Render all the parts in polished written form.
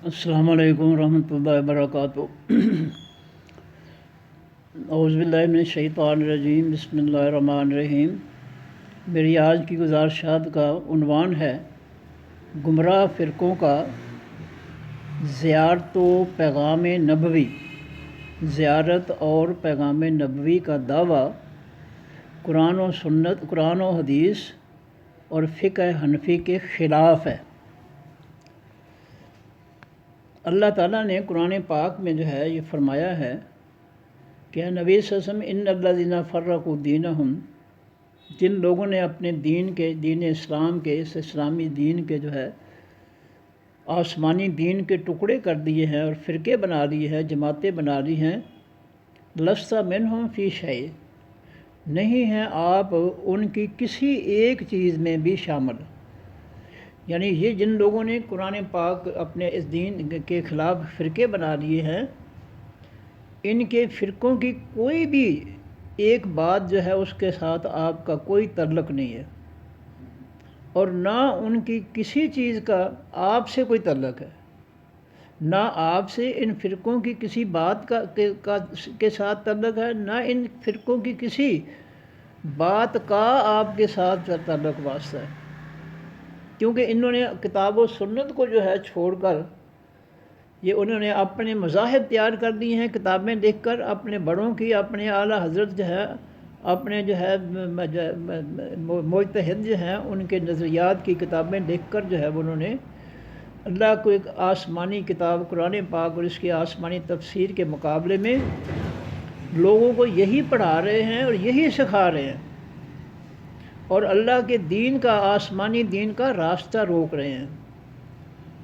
السلام علیکم ورحمۃ اللہ وبرکاتہ۔ اعوذ باللہ من الشیطان الرجیم، بسم اللہ الرحمن الرحیم۔ میری آج کی گزارشات کا عنوان ہے گمراہ فرقوں کا زیارت و پیغام نبوی، زیارت اور پیغام نبوی کا دعویٰ قرآن و حدیث اور فقہ حنفی کے خلاف ہے۔ اللہ تعالیٰ نے قرآن پاک میں یہ فرمایا ہے کہ اے نبی صلی اللہ علیہ وسلم، ان الذین فرقوا دینہم، جن لوگوں نے اپنے دین اسلام کے، اس اسلامی دین کے آسمانی دین کے ٹکڑے کر دیے ہیں اور فرقے بنا لیے ہیں، جماعتیں بنا لی ہیں، لست منہم فی شیء، نہیں ہیں آپ ان کی کسی ایک چیز میں بھی شامل۔ یعنی یہ جن لوگوں نے قرآن پاک اپنے اس دین کے خلاف فرقے بنا لیے ہیں، ان کے فرقوں کی کوئی بھی ایک بات اس کے ساتھ آپ کا کوئی تعلق نہیں ہے، اور نہ ان کی کسی چیز کا آپ سے کوئی تعلق ہے، نہ آپ سے ان فرقوں کی کسی بات کے ساتھ تعلق ہے، نہ ان فرقوں کی کسی بات کا آپ کے ساتھ تعلق واسطہ ہے، کیونکہ انہوں نے کتاب و سنت کو چھوڑ کر انہوں نے اپنے مذاہب تیار کر دی ہیں، کتابیں لکھ کر، اپنے بڑوں کی، اپنے اعلیٰ حضرت اپنے مجتہد ہیں ان کے نظریات کی کتابیں لکھ کر انہوں نے اللہ کو ایک آسمانی کتاب قرآن پاک اور اس کی آسمانی تفسیر کے مقابلے میں لوگوں کو یہی پڑھا رہے ہیں اور یہی سکھا رہے ہیں، اور اللہ کے دین کا، آسمانی دین کا راستہ روک رہے ہیں،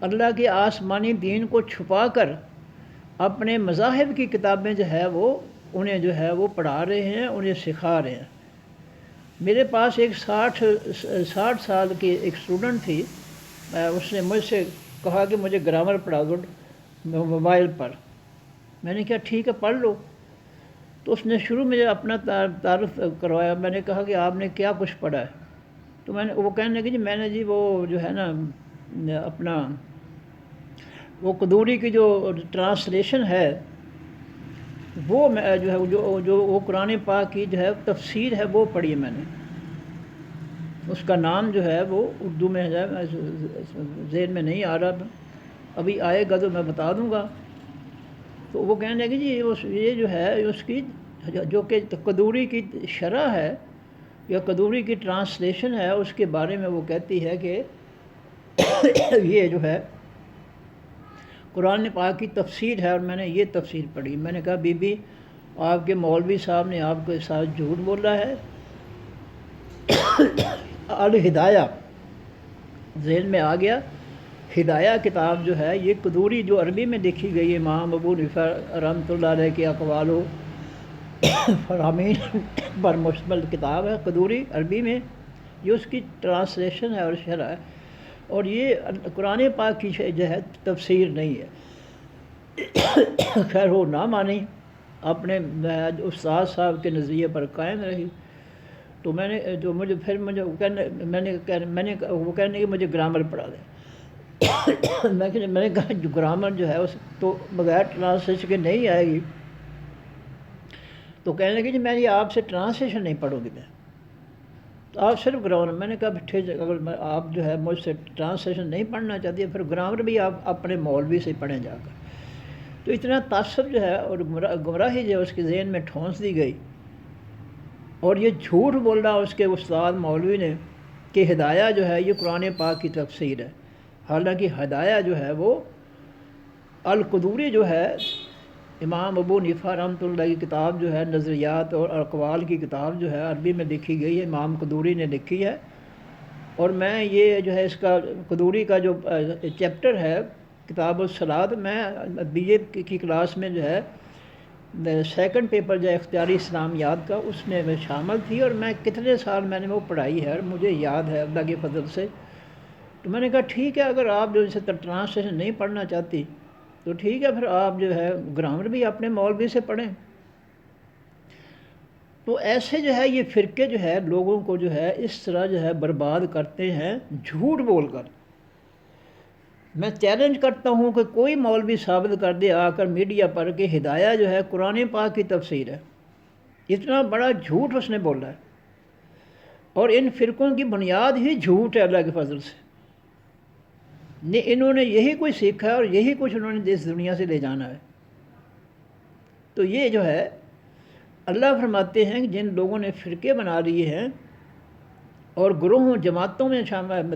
اللہ کے آسمانی دین کو چھپا کر اپنے مذاہب کی کتابیں انہیں وہ پڑھا رہے ہیں، انہیں سکھا رہے ہیں۔ میرے پاس ایک 60 سال کی ایک اسٹوڈنٹ تھی، اس نے مجھ سے کہا کہ مجھے گرامر پڑھا دو موبائل پر۔ میں نے کہا ٹھیک ہے پڑھ لو۔ تو اس نے شروع میں اپنا تعارف کروایا۔ میں نے کہا کہ آپ نے کیا کچھ پڑھا ہے؟ تو وہ کہنے لگی میں نے وہ اپنا وہ قدوری کی جو ٹرانسلیشن ہے، وہ میں وہ قرآن پاک کی تفسیر ہے، وہ پڑھی ہے میں نے۔ اس کا نام وہ اردو میں ذہن میں نہیں آ رہا، ابھی آئے گا تو میں بتا دوں گا۔ تو وہ کہنے لگی یہ اس کی جو کہ قدوری کی شرح ہے یا قدوری کی ٹرانسلیشن ہے، اس کے بارے میں وہ کہتی ہے کہ یہ قرآن پاک کی تفسیر ہے، اور میں نے یہ تفسیر پڑھی۔ میں نے کہا بی بی، آپ کے مولوی صاحب نے آپ کے ساتھ جھوٹ بولا ہے۔ الہدایہ ذہن میں آ گیا۔ ہدایہ کتاب یہ قدوری جو عربی میں لکھی گئی، امام ابو حنیفہ رحمۃ اللہ علیہ کے اقوال و فرامین پر مشتمل کتاب ہے قدوری عربی میں، یہ اس کی ٹرانسلیشن ہے اور شرح ہے، اور یہ قرآن پاک کی تفسیر نہیں ہے۔ خیر وہ نہ مانی، اپنے استاد صاحب کے نظریے پر قائم رہی۔ تو میں نے وہ کہنے کہ مجھے گرامر پڑھا دیں۔ میں نے کہا جو گرامر اس تو بغیر ٹرانسلیشن کے نہیں آئے گی۔ تو کہنے لگی میں یہ آپ سے ٹرانسلیشن نہیں پڑھوں گی، میں تو آپ صرف گرامر۔ میں نے کہا ٹھیک ہے، اگر آپ مجھ سے ٹرانسلیشن نہیں پڑھنا چاہتی، پھر گرامر بھی آپ اپنے مولوی سے پڑھیں جا کر۔ تو اتنا تعصب اور گمراہی اس کے ذہن میں ٹھونس دی گئی، اور یہ جھوٹ بول رہا اس کے استاد مولوی نے کہ ہدایہ یہ قرآن پاک کی تفسیر ہے، حالانکہ ہدایہ وہ القدوری امام ابو حنیفہ رحمۃ اللہ کی کتاب نظریات اور اقوال کی کتاب عربی میں لکھی گئی ہے، امام قدوری نے لکھی ہے۔ اور میں یہ اس کا قدوری کا جو چیپٹر ہے کتاب الصلاۃ، میں بی اے کی کلاس میں سیکنڈ پیپر اختیاری اسلامیات کا، اس میں شامل تھی، اور میں کتنے سال میں نے وہ پڑھائی ہے اور مجھے یاد ہے اللہ کے فضل سے۔ تو میں نے کہا ٹھیک ہے، اگر آپ اسے ٹرانسلیشن نہیں پڑھنا چاہتی تو ٹھیک ہے، پھر آپ گرامر بھی اپنے مولوی سے پڑھیں۔ تو ایسے یہ فرقے لوگوں کو اس طرح برباد کرتے ہیں جھوٹ بول کر۔ میں چیلنج کرتا ہوں کہ کوئی مولوی ثابت کر دے آ کر میڈیا پر کہ ہدایہ جو ہے قرآن پاک کی تفسیر ہے۔ اتنا بڑا جھوٹ اس نے بولا ہے، اور ان فرقوں کی بنیاد ہی جھوٹ ہے اللہ کے فضل سے۔ انہوں نے یہی کچھ سیکھا ہے اور یہی کچھ انہوں نے اس دنیا سے لے جانا ہے۔ تو یہ جو ہے اللہ فرماتے ہیں کہ جن لوگوں نے فرقے بنا لیے ہیں اور گروہوں جماعتوں میں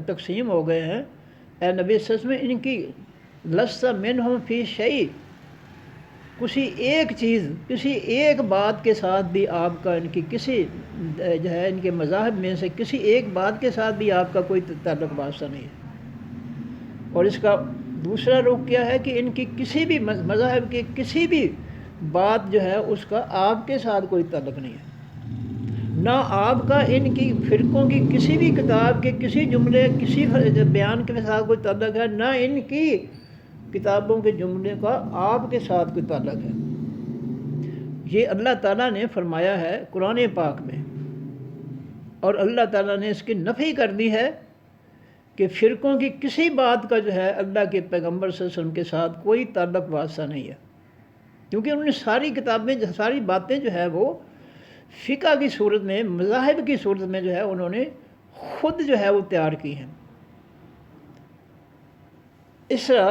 تقسیم ہو گئے ہیں، اے نبی صلی اللہ علیہ وسلم، ان کی لست منہم فی شیء، کسی ایک چیز، کسی ایک بات کے ساتھ بھی آپ کا ان کی کسی جو ہے ان کے مذاہب میں سے کسی ایک بات کے ساتھ بھی آپ کا کوئی تعلق واسطہ نہیں ہے۔ اور اس کا دوسرا رخ کیا ہے کہ ان کی کسی بھی مذاہب کی کسی بھی بات جو ہے اس کا آپ کے ساتھ کوئی تعلق نہیں ہے، نہ آپ کا ان کی فرقوں کی کسی بھی کتاب کے کسی جملے کسی بیان کے ساتھ کوئی تعلق ہے، نہ ان کی کتابوں کے جملے کا آپ کے ساتھ کوئی تعلق ہے۔ یہ اللہ تعالیٰ نے فرمایا ہے قرآن پاک میں، اور اللہ تعالیٰ نے اس کی نفی کر دی ہے کہ فرقوں کی کسی بات کا جو ہے اللہ کے پیغمبر صلی اللہ علیہ وسلم کے ساتھ کوئی تعلق واسطہ نہیں ہے، کیونکہ انہوں نے ساری کتابیں ساری باتیں جو ہے وہ فقہ کی صورت میں، مذاہب کی صورت میں جو ہے انہوں نے خود جو ہے وہ تیار کی ہیں۔ اس طرح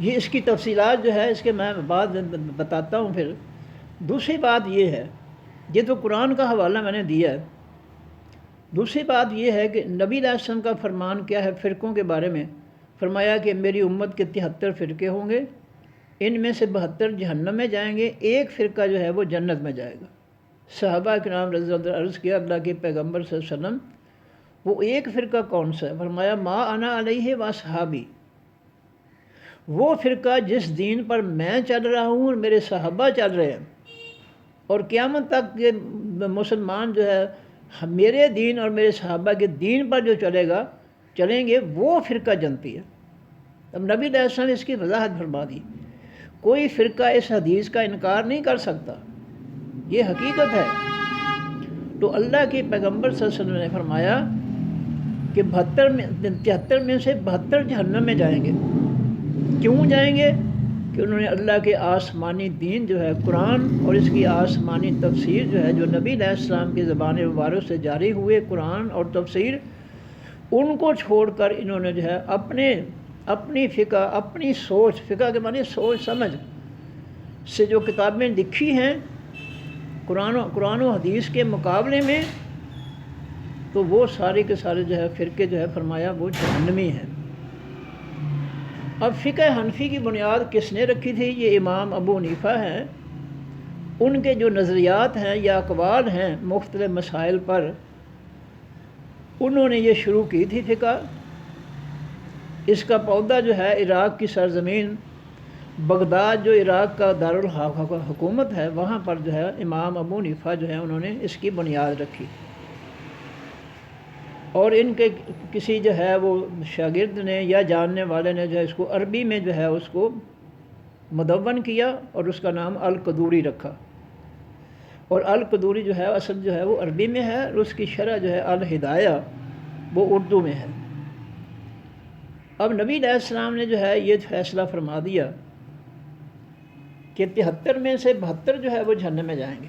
یہ اس کی تفصیلات جو ہے اس کے میں بعد بتاتا ہوں۔ پھر دوسری بات یہ ہے، یہ تو قرآن کا حوالہ میں نے دیا ہے، دوسری بات یہ ہے کہ نبی علیہ السلام کا فرمان کیا ہے فرقوں کے بارے میں؟ فرمایا کہ میری امت کے 73 فرقے ہوں گے، ان میں سے 72 جہنم میں جائیں گے، ایک فرقہ جو ہے وہ جنت میں جائے گا۔ صحابہ کرام رضی اللہ عنہ عرض کیا اللہ کے پیغمبر صلی اللہ علیہ وسلم وہ ایک فرقہ کون سا ہے؟ فرمایا ما انا علیہ و صحابی، وہ فرقہ جس دین پر میں چل رہا ہوں اور میرے صحابہ چل رہے ہیں، اور قیامت تک کے مسلمان جو ہے میرے دین اور میرے صحابہ کے دین پر جو چلیں گے وہ فرقہ جنتی ہے۔ اب نبی علیہ السلام نے اس کی وضاحت فرما دی، کوئی فرقہ اس حدیث کا انکار نہیں کر سکتا، یہ حقیقت ہے۔ تو اللہ کے پیغمبر صلی اللہ علیہ وسلم نے فرمایا کہ 73 میں سے 72 جہنم میں جائیں گے۔ کیوں جائیں گے؟ کہ انہوں نے اللہ کے آسمانی دین جو ہے قرآن اور اس کی آسمانی تفسیر جو ہے جو نبی علیہ السلام کی زبان مبارک سے جاری ہوئے قرآن اور تفسیر، ان کو چھوڑ کر انہوں نے جو ہے اپنی فقہ، اپنی سوچ، فقہ کے معنی سوچ سمجھ سے جو کتابیں لکھی ہیں قرآن و حدیث کے مقابلے میں، تو وہ سارے کے سارے جو ہے فرقے جو ہے فرمایا وہ جہنمی ہیں۔ اب فقہ حنفی کی بنیاد کس نے رکھی تھی؟ یہ امام ابو حنیفہ ہیں، ان کے جو نظریات ہیں یا اقوال ہیں مختلف مسائل پر، انہوں نے یہ شروع کی تھی فقہ۔ اس کا پودا جو ہے عراق کی سرزمین بغداد جو عراق کا دارالحکومت ہے، وہاں پر جو ہے امام ابو حنیفہ جو ہے انہوں نے اس کی بنیاد رکھی، اور ان کے کسی جو ہے وہ شاگرد نے یا جاننے والے نے جو ہے اس کو عربی میں جو ہے اس کو مدون کیا اور اس کا نام القدوری رکھا، اور القدوری جو ہے اصل جو ہے وہ عربی میں ہے، اور اس کی شرح جو ہے الہدایہ وہ اردو میں ہے۔ اب نبی علیہ السلام نے جو ہے یہ فیصلہ فرما دیا کہ 73 میں سے 72 جو ہے وہ جہنم میں جائیں گے۔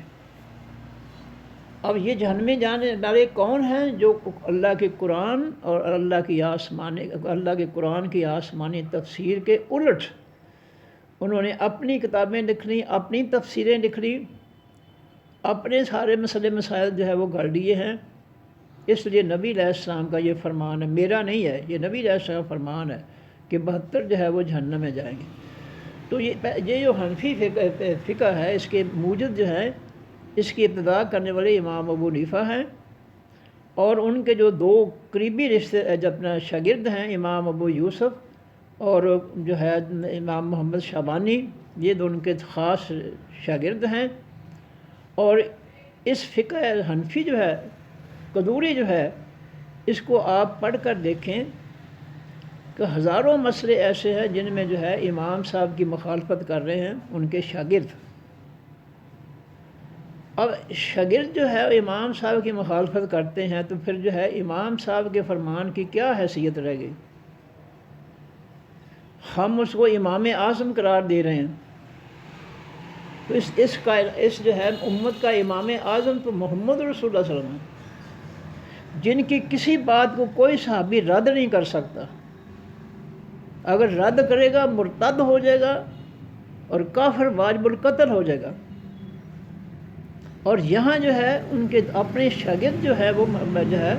اب یہ جہنم میں جانے والے کون ہیں؟ جو اللہ کے قرآن اور اللہ کے قرآن کی آسمانی تفسیر کے الٹ انہوں نے اپنی کتابیں لکھ لی، اپنی تفسیریں لکھ لی، اپنے سارے مسئلے مسائل جو ہے وہ گھڑ لیے ہیں۔ اس لیے نبی علیہ السلام کا یہ فرمان ہے، میرا نہیں ہے، یہ نبی علیہ السلام کا فرمان ہے کہ 72 جو ہے وہ جہنم میں جائیں گے۔ تو یہ جو حنفی فقہ ہے اس کے موجد جو ہے اس کی ابتدا کرنے والے امام ابو حنیفہ ہیں، اور ان کے جو 2 قریبی رشتے اپنا شاگرد ہیں امام ابو یوسف اور جو ہے امام محمد شعبانی، یہ دو ان کے خاص شاگرد ہیں۔ اور اس فقہ حنفی جو ہے قدوری جو ہے اس کو آپ پڑھ کر دیکھیں کہ ہزاروں مسئلے ایسے ہیں جن میں جو ہے امام صاحب کی مخالفت کر رہے ہیں ان کے شاگرد، اب شاگرد جو ہے امام صاحب کی مخالفت کرتے ہیں تو پھر جو ہے امام صاحب کے فرمان کی کیا حیثیت رہ گئی؟ ہم اس کو امام اعظم قرار دے رہے ہیں، تو اس جو ہے امت کا امام اعظم تو محمد رسول اللہ صلی اللہ علیہ وسلم ہے، جن کی کسی بات کو کوئی صحابی رد نہیں کر سکتا۔ اگر رد کرے گا مرتد ہو جائے گا اور کافر واجب القتل ہو جائے گا۔ اور یہاں جو ہے ان کے اپنے شاگرد جو ہے وہ جو ہے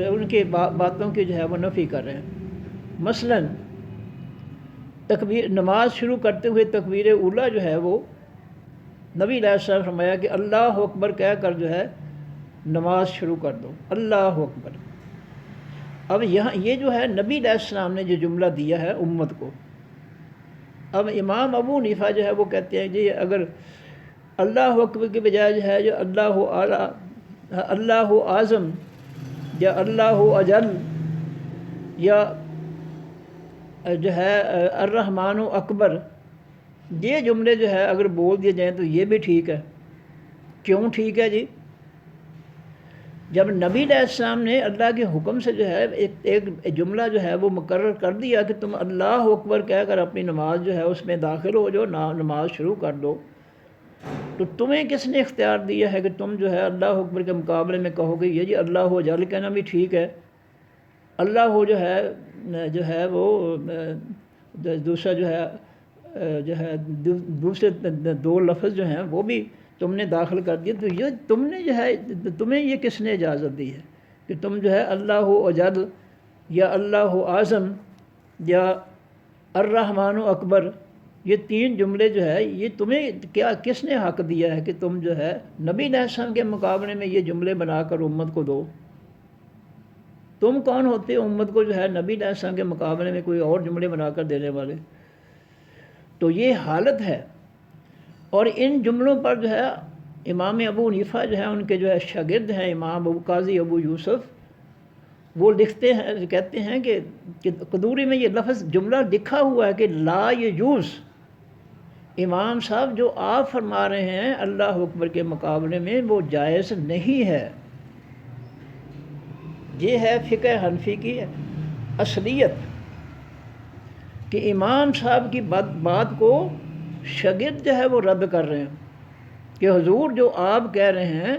ان کی باتوں کی جو ہے وہ نفی کر رہے ہیں۔ مثلاً تکبیر، نماز شروع کرتے ہوئے تکبیر اولیٰ جو ہے وہ نبی علیہ السلام نے فرمایا کہ اللہ اکبر کہہ کر جو ہے نماز شروع کر دو، اللہ اکبر۔ اب یہاں یہ جو ہے نبی علیہ السلام نے جو جملہ دیا ہے امت کو، اب امام ابو حنیفہ جو ہے وہ کہتے ہیں جی اگر اللہ اکبر کے بجائے جو ہے جو اللہ اعلیٰ، اللہ اعظم یا اللہ اجل یا جو ہے الرحمن اکبر، یہ جملے جو ہے اگر بول دیے جائیں تو یہ بھی ٹھیک ہے۔ کیوں ٹھیک ہے جی؟ جب نبی علیہ السلام نے اللہ کے حکم سے جو ہے ایک جملہ جو ہے وہ مقرر کر دیا کہ تم اللہ اکبر کہہ کر اپنی نماز جو ہے اس میں داخل ہو جو نماز شروع کر دو، تو تمہیں کس نے اختیار دیا ہے کہ تم جو ہے اللہ اکبر کے مقابلے میں کہو گے یہ جی اللہ جل کہنا بھی ٹھیک ہے، اللہ جو ہے وہ دوسرا جو ہے دوسرے دو لفظ جو ہیں وہ بھی تم نے داخل کر دیا، تو یہ تم نے جو ہے تمہیں یہ کس نے اجازت دی ہے کہ تم جو ہے اللہ اجل یا اللہ اعظم یا الرحمن اکبر، یہ تین جملے جو ہے یہ تمہیں کس نے حق دیا ہے کہ تم جو ہے نبی علیہ السلام کے مقابلے میں یہ جملے بنا کر امت کو دو؟ تم کون ہوتے ہو امت کو جو ہے نبی علیہ السلام کے مقابلے میں کوئی اور جملے بنا کر دینے والے؟ تو یہ حالت ہے۔ اور ان جملوں پر جو ہے امام ابو حنیفہ جو ہے ان کے جو ہے شاگرد ہیں امام قاضی ابو یوسف، وہ لکھتے ہیں کہتے ہیں کہ قدوری میں یہ لفظ جملہ لکھا ہوا ہے کہ لا یجوز، امام صاحب جو آپ فرما رہے ہیں اللہ اکبر کے مقابلے میں وہ جائز نہیں ہے۔ یہ ہے فقہ حنفی کی اصلیت کہ امام صاحب کی بات کو شاگرد جو ہے وہ رد کر رہے ہیں کہ حضور جو آپ کہہ رہے ہیں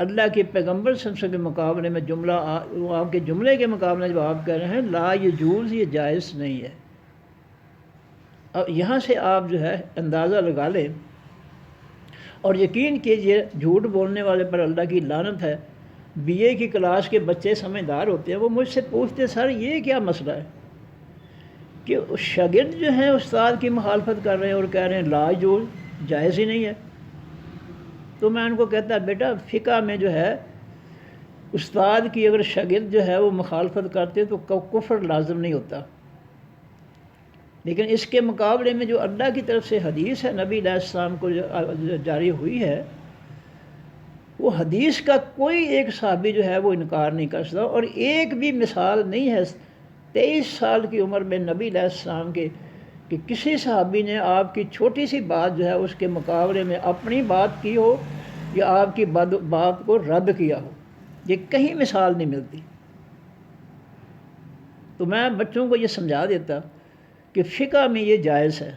اللہ کے پیغمبر صلی اللہ علیہ وسلم کے مقابلے میں جملہ آپ کے جملے کے مقابلے میں جو آپ کہہ رہے ہیں لا یجوز، یہ جائز نہیں ہے۔ اب یہاں سے آپ جو ہے اندازہ لگا لیں اور یقین کیجئے جھوٹ بولنے والے پر اللہ کی لعنت ہے۔ بی اے کی کلاس کے بچے سمجھدار ہوتے ہیں، وہ مجھ سے پوچھتے سر یہ کیا مسئلہ ہے کہ شاگرد جو ہیں استاد کی مخالفت کر رہے ہیں اور کہہ رہے ہیں لا یجوز، جائز ہی نہیں ہے۔ تو میں ان کو کہتا بیٹا فقہ میں جو ہے استاد کی اگر شاگرد جو ہے وہ مخالفت کرتے تو کفر لازم نہیں ہوتا، لیکن اس کے مقابلے میں جو اللہ کی طرف سے حدیث ہے نبی علیہ السلام کو جو جاری ہوئی ہے، وہ حدیث کا کوئی ایک صحابی جو ہے وہ انکار نہیں کر سکتا۔ اور ایک بھی مثال نہیں ہے 23 سال کی عمر میں نبی علیہ السلام کے کہ کسی صحابی نے آپ کی چھوٹی سی بات جو ہے اس کے مقابلے میں اپنی بات کی ہو یا آپ کی بات کو رد کیا ہو، یہ کہیں مثال نہیں ملتی۔ تو میں بچوں کو یہ سمجھا دیتا کہ فقہ میں یہ جائز ہے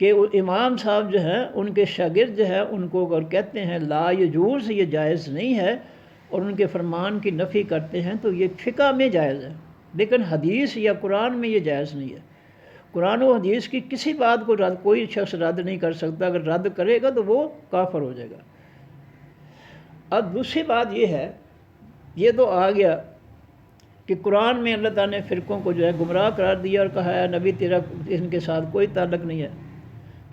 کہ امام صاحب جو ہیں ان کے شاگرد جو ہے ان کو اگر کہتے ہیں لا یجوز، یہ جائز نہیں ہے، اور ان کے فرمان کی نفی کرتے ہیں تو یہ فقہ میں جائز ہے، لیکن حدیث یا قرآن میں یہ جائز نہیں ہے۔ قرآن و حدیث کی کسی بات کو کوئی شخص رد نہیں کر سکتا، اگر رد کرے گا تو وہ کافر ہو جائے گا۔ اب دوسری بات یہ ہے، یہ تو آ گیا کہ قرآن میں اللہ تعالیٰ نے فرقوں کو جو ہے گمراہ قرار دیا اور کہا ہے نبی تیرا ان کے ساتھ کوئی تعلق نہیں ہے۔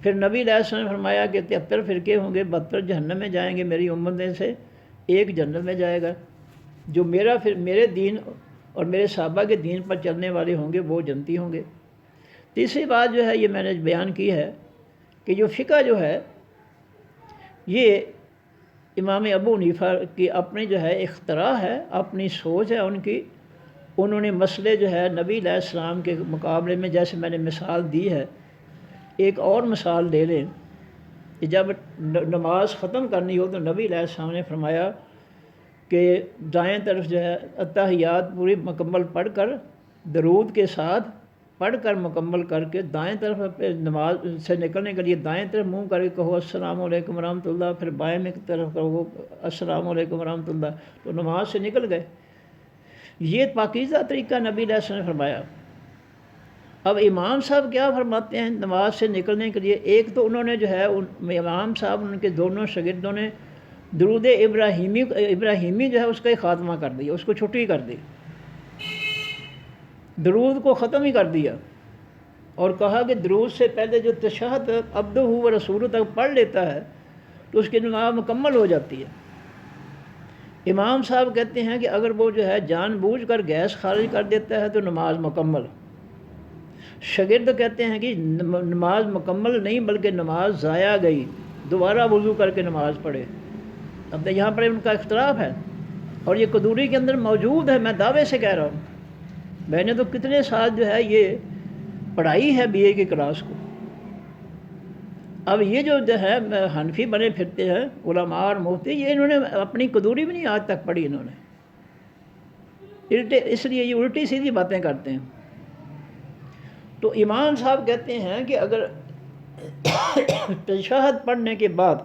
پھر نبی علیہ السلام نے فرمایا کہ 73 فرقے ہوں گے، 72 جہنم میں جائیں گے، میری امت میں سے ایک جنت میں جائے گا، جو میرے دین اور میرے صحابہ کے دین پر چلنے والے ہوں گے وہ جنتی ہوں گے۔ تیسری بات جو ہے یہ میں نے بیان کی ہے کہ جو فقہ جو ہے یہ امام ابو حنیفہ کی اپنی جو ہے اختراع ہے، اپنی سوچ ہے ان کی۔ انہوں نے مسئلے جو ہے نبی علیہ السلام کے مقابلے میں، جیسے میں نے مثال دی ہے، ایک اور مثال لے لیں کہ جب نماز ختم کرنی ہو تو نبی علیہ السلام نے فرمایا کہ دائیں طرف جو ہے اتحیات پوری مکمل پڑھ کر درود کے ساتھ پڑھ کر مکمل کر کے دائیں طرف نماز سے نکلنے کے لیے دائیں طرف منہ کر کے کہو السلام علیکم ورحمۃ اللہ، پھر بائیں میں طرف کہو السلام علیکم ورحمۃ اللہ، تو نماز سے نکل گئے۔ یہ پاکیزہ طریقہ نبی علیہ السلام نے فرمایا۔ اب امام صاحب کیا فرماتے ہیں نماز سے نکلنے کے لیے؟ ایک تو انہوں نے جو ہے امام صاحب ان کے دونوں شاگردوں نے درود ابراہیمی جو ہے اس کا ہی خاتمہ کر دیا، اس کو چھٹی کر دی، درود کو ختم ہی کر دیا، اور کہا کہ درود سے پہلے جو تشہد عبدہ و رسول تک پڑھ لیتا ہے تو اس کی نماز مکمل ہو جاتی ہے۔ امام صاحب کہتے ہیں کہ اگر وہ جو ہے جان بوجھ کر گیس خارج کر دیتا ہے تو نماز مکمل۔ شاگرد کہتے ہیں کہ نماز مکمل نہیں بلکہ نماز ضائع گئی، دوبارہ وضو کر کے نماز پڑھے۔ اب یہاں پر ان کا اختلاف ہے، اور یہ قدوری کے اندر موجود ہے، میں دعوے سے کہہ رہا ہوں۔ میں نے تو کتنے سال جو ہے یہ پڑھائی ہے BA کی کلاس کو۔ اب یہ جو ہے حنفی بنے پھرتے ہیں علماء اور مفتی، یہ انہوں نے اپنی قدوری بھی نہیں آج تک پڑھی انہوں نے، اس لیے یہ الٹی سیدھی باتیں کرتے ہیں۔ تو امام صاحب کہتے ہیں کہ اگر تشہد پڑھنے کے بعد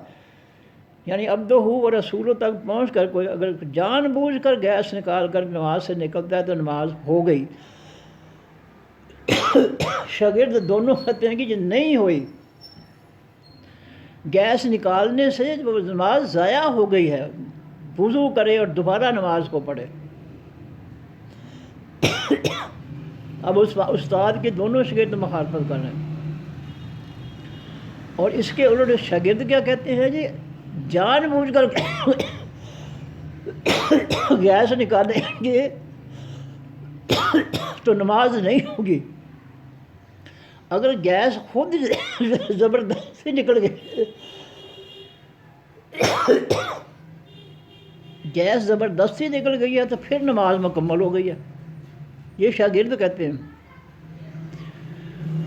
یعنی عبدہ و رسول تک پہنچ کر کوئی اگر جان بوجھ کر گیس نکال کر نماز سے نکلتا ہے تو نماز ہو گئی۔ شاگرد دونوں کہتے ہیں کہ یہ نہیں ہوئی، گیس نکالنے سے نماز ضائع ہو گئی ہے، وضو کرے اور دوبارہ نماز کو پڑھے۔ اب اس استاد کے دونوں شاگرد مخالفت کر رہے ہیں، اور اس کے الٹ شاگرد کیا کہتے ہیں جی جان بوجھ کر گیس نکالیں گے تو نماز نہیں ہوگی۔ اگر گیس خود زبردستی نکل گئی، گیس زبردستی نکل گئی ہے تو پھر نماز مکمل ہو گئی ہے، یہ شاگرد کہتے ہیں۔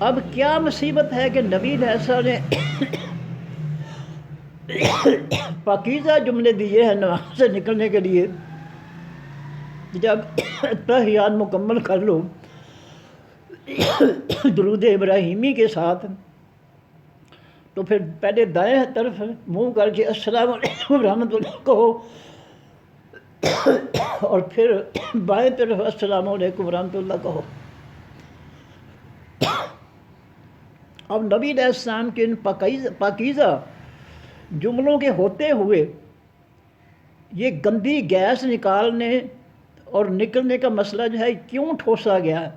اب کیا مصیبت ہے کہ نبی علیہ السلام نے پاکیزہ جملے دیے ہیں نماز سے نکلنے کے لیے، جب تحیات مکمل کر لو درود ابراہیمی کے ساتھ، تو پھر پہلے دائیں طرف منہ کر کے السلام علیکم ورحمۃ اللہ کہو، اور پھر بائیں طرف السلام علیکم ورحمۃ اللہ کہو۔ اب نبی علیہ السلام کے ان پاکیزہ جملوں کے ہوتے ہوئے یہ گندی گیس نکالنے اور نکلنے کا مسئلہ جو ہے کیوں ٹھوسا گیا ہے،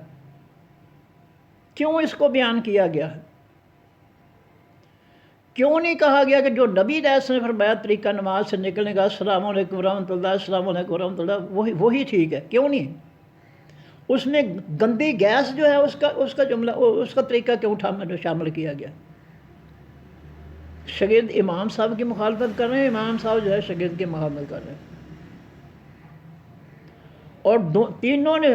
کیوں اس کو بیان کیا گیا ہے؟ کیوں نہیں کہا گیا کہ جو نبی علیہ السلام نے فرمایا طریقہ نماز سے نکلنے کا السلام علیکم ورحمۃ اللہ، السلام علیکم ورحمۃ اللہ، وہی ٹھیک ہے؟ کیوں نہیں؟ اس میں گندی گیس جو ہے اس کا جملہ اس کا طریقہ کیوں شامل کیا گیا؟ شاگرد امام صاحب کی مخالفت کر رہے ہیں، امام صاحب جو ہے شاگرد کی مخالفت کر رہے ہیں، اور تینوں نے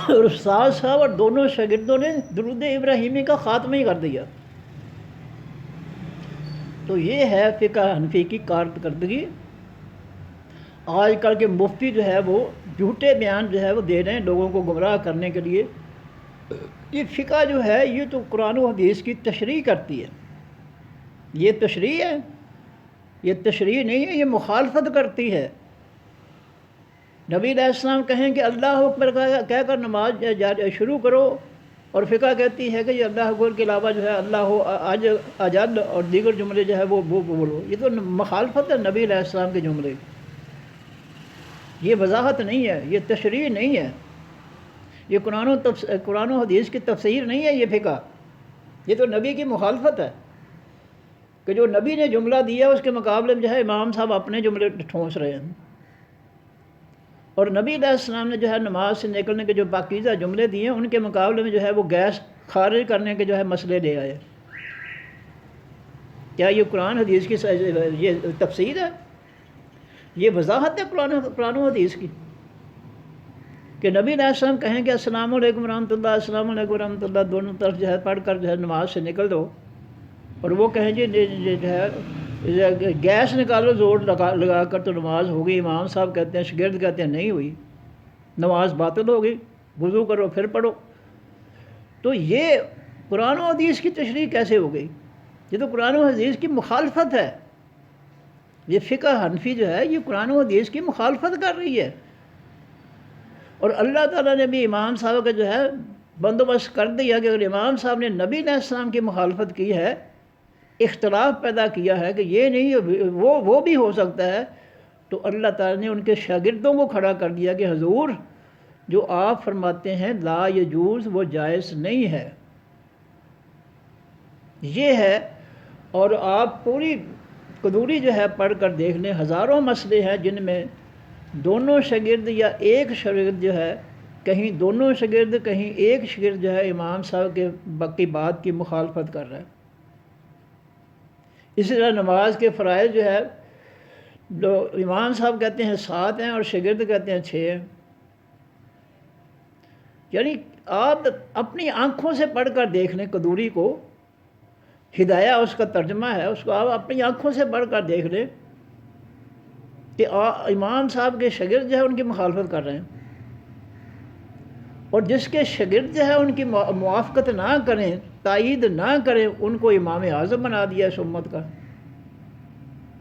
استاد صاحب اور دونوں شاگردوں نے درود ابراہیمی کا خاتمہ ہی کر دیا۔ تو یہ ہے فقہ حنفی کی کارکردگی۔ آج کل کے مفتی جو ہے وہ جھوٹے بیان جو ہے وہ دے رہے ہیں لوگوں کو گمراہ کرنے کے لیے۔ یہ فقہ جو ہے یہ تو قرآن و حدیث کی تشریح کرتی ہے، یہ تشریح ہے، یہ تشریح نہیں ہے، یہ مخالفت کرتی ہے۔ نبی علیہ السلام کہیں کہ اللہ اکبر کہہ کر نماز شروع کرو، اور فقہ کہتی ہے کہ یہ اللہ اکبر کے علاوہ جو ہے اللہ اجل اور دیگر جملے جو ہے وہ بولو۔ یہ تو مخالفت ہے نبی علیہ السلام کے جملے، یہ وضاحت نہیں ہے، یہ تشریح نہیں ہے، یہ قرآن و حدیث کی تفسیر نہیں ہے، یہ فقہ، یہ تو نبی کی مخالفت ہے کہ جو نبی نے جملہ دیا اس کے مقابلے میں جو ہے امام صاحب اپنے جملے ٹھونس رہے ہیں، اور نبی علیہ السلام نے جو ہے نماز سے نکلنے کے جو پاکیزہ جملے دیے ہیں ان کے مقابلے میں جو ہے وہ گیس خارج کرنے کے جو ہے مسئلے لے آئے۔ کیا یہ قرآن حدیث کی یہ تفسیر ہے؟ یہ وضاحت ہے قرآن و حدیث کی کہ نبی علیہ السلام کہیں کہ السلام علیکم ورحمۃ اللہ، السلام علیکم ورحمۃ اللہ، دونوں طرف جو ہے پڑھ کر جو ہے نماز سے نکل دو، اور وہ کہیں جی جو ہے گیس نکالو زور لگا کر تو نماز ہو گئی، امام صاحب کہتے ہیں، شاگرد کہتے ہیں نہیں ہوئی، نماز باطل ہو گئی، وضو کرو پھر پڑھو۔ تو یہ قرآن و حدیث کی تشریح کیسے ہو گئی؟ یہ تو قرآن و حدیث کی مخالفت ہے۔ یہ فقہ حنفی جو ہے یہ قرآن و حدیث کی مخالفت کر رہی ہے، اور اللہ تعالیٰ نے بھی امام صاحب کا جو ہے بندوبست کر دیا کہ اگر امام صاحب نے نبی علیہ السلام کی مخالفت کی ہے، اختلاف پیدا کیا ہے کہ یہ نہیں وہ بھی ہو سکتا ہے، تو اللہ تعالیٰ نے ان کے شاگردوں کو کھڑا کر دیا کہ حضور جو آپ فرماتے ہیں لا یجوز وہ جائز نہیں ہے، یہ ہے۔ اور آپ پوری قدوری جو ہے پڑھ کر دیکھ لیں، ہزاروں مسئلے ہیں جن میں دونوں شاگرد یا ایک شاگرد جو ہے، کہیں دونوں شاگرد کہیں ایک شاگرد جو ہے امام صاحب کے باقی بات کی مخالفت کر رہا ہے۔ اسی طرح نماز کے فرائض جو ہے امام صاحب کہتے ہیں 7 ہیں اور شاگرد کہتے ہیں 6 ہیں۔ یعنی آپ اپنی آنکھوں سے پڑھ کر دیکھ لیں قدوری کو، ہدایہ اس کا ترجمہ ہے، اس کو آپ اپنی آنکھوں سے پڑھ کر دیکھ لیں کہ امام صاحب کے شاگرد جو ہے ان کی مخالفت کر رہے ہیں، اور جس کے شاگرد جو ہے ان کی موافقت نہ کریں، تائید نہ کریں، ان کو امام اعظم بنا دیا اس امت کا۔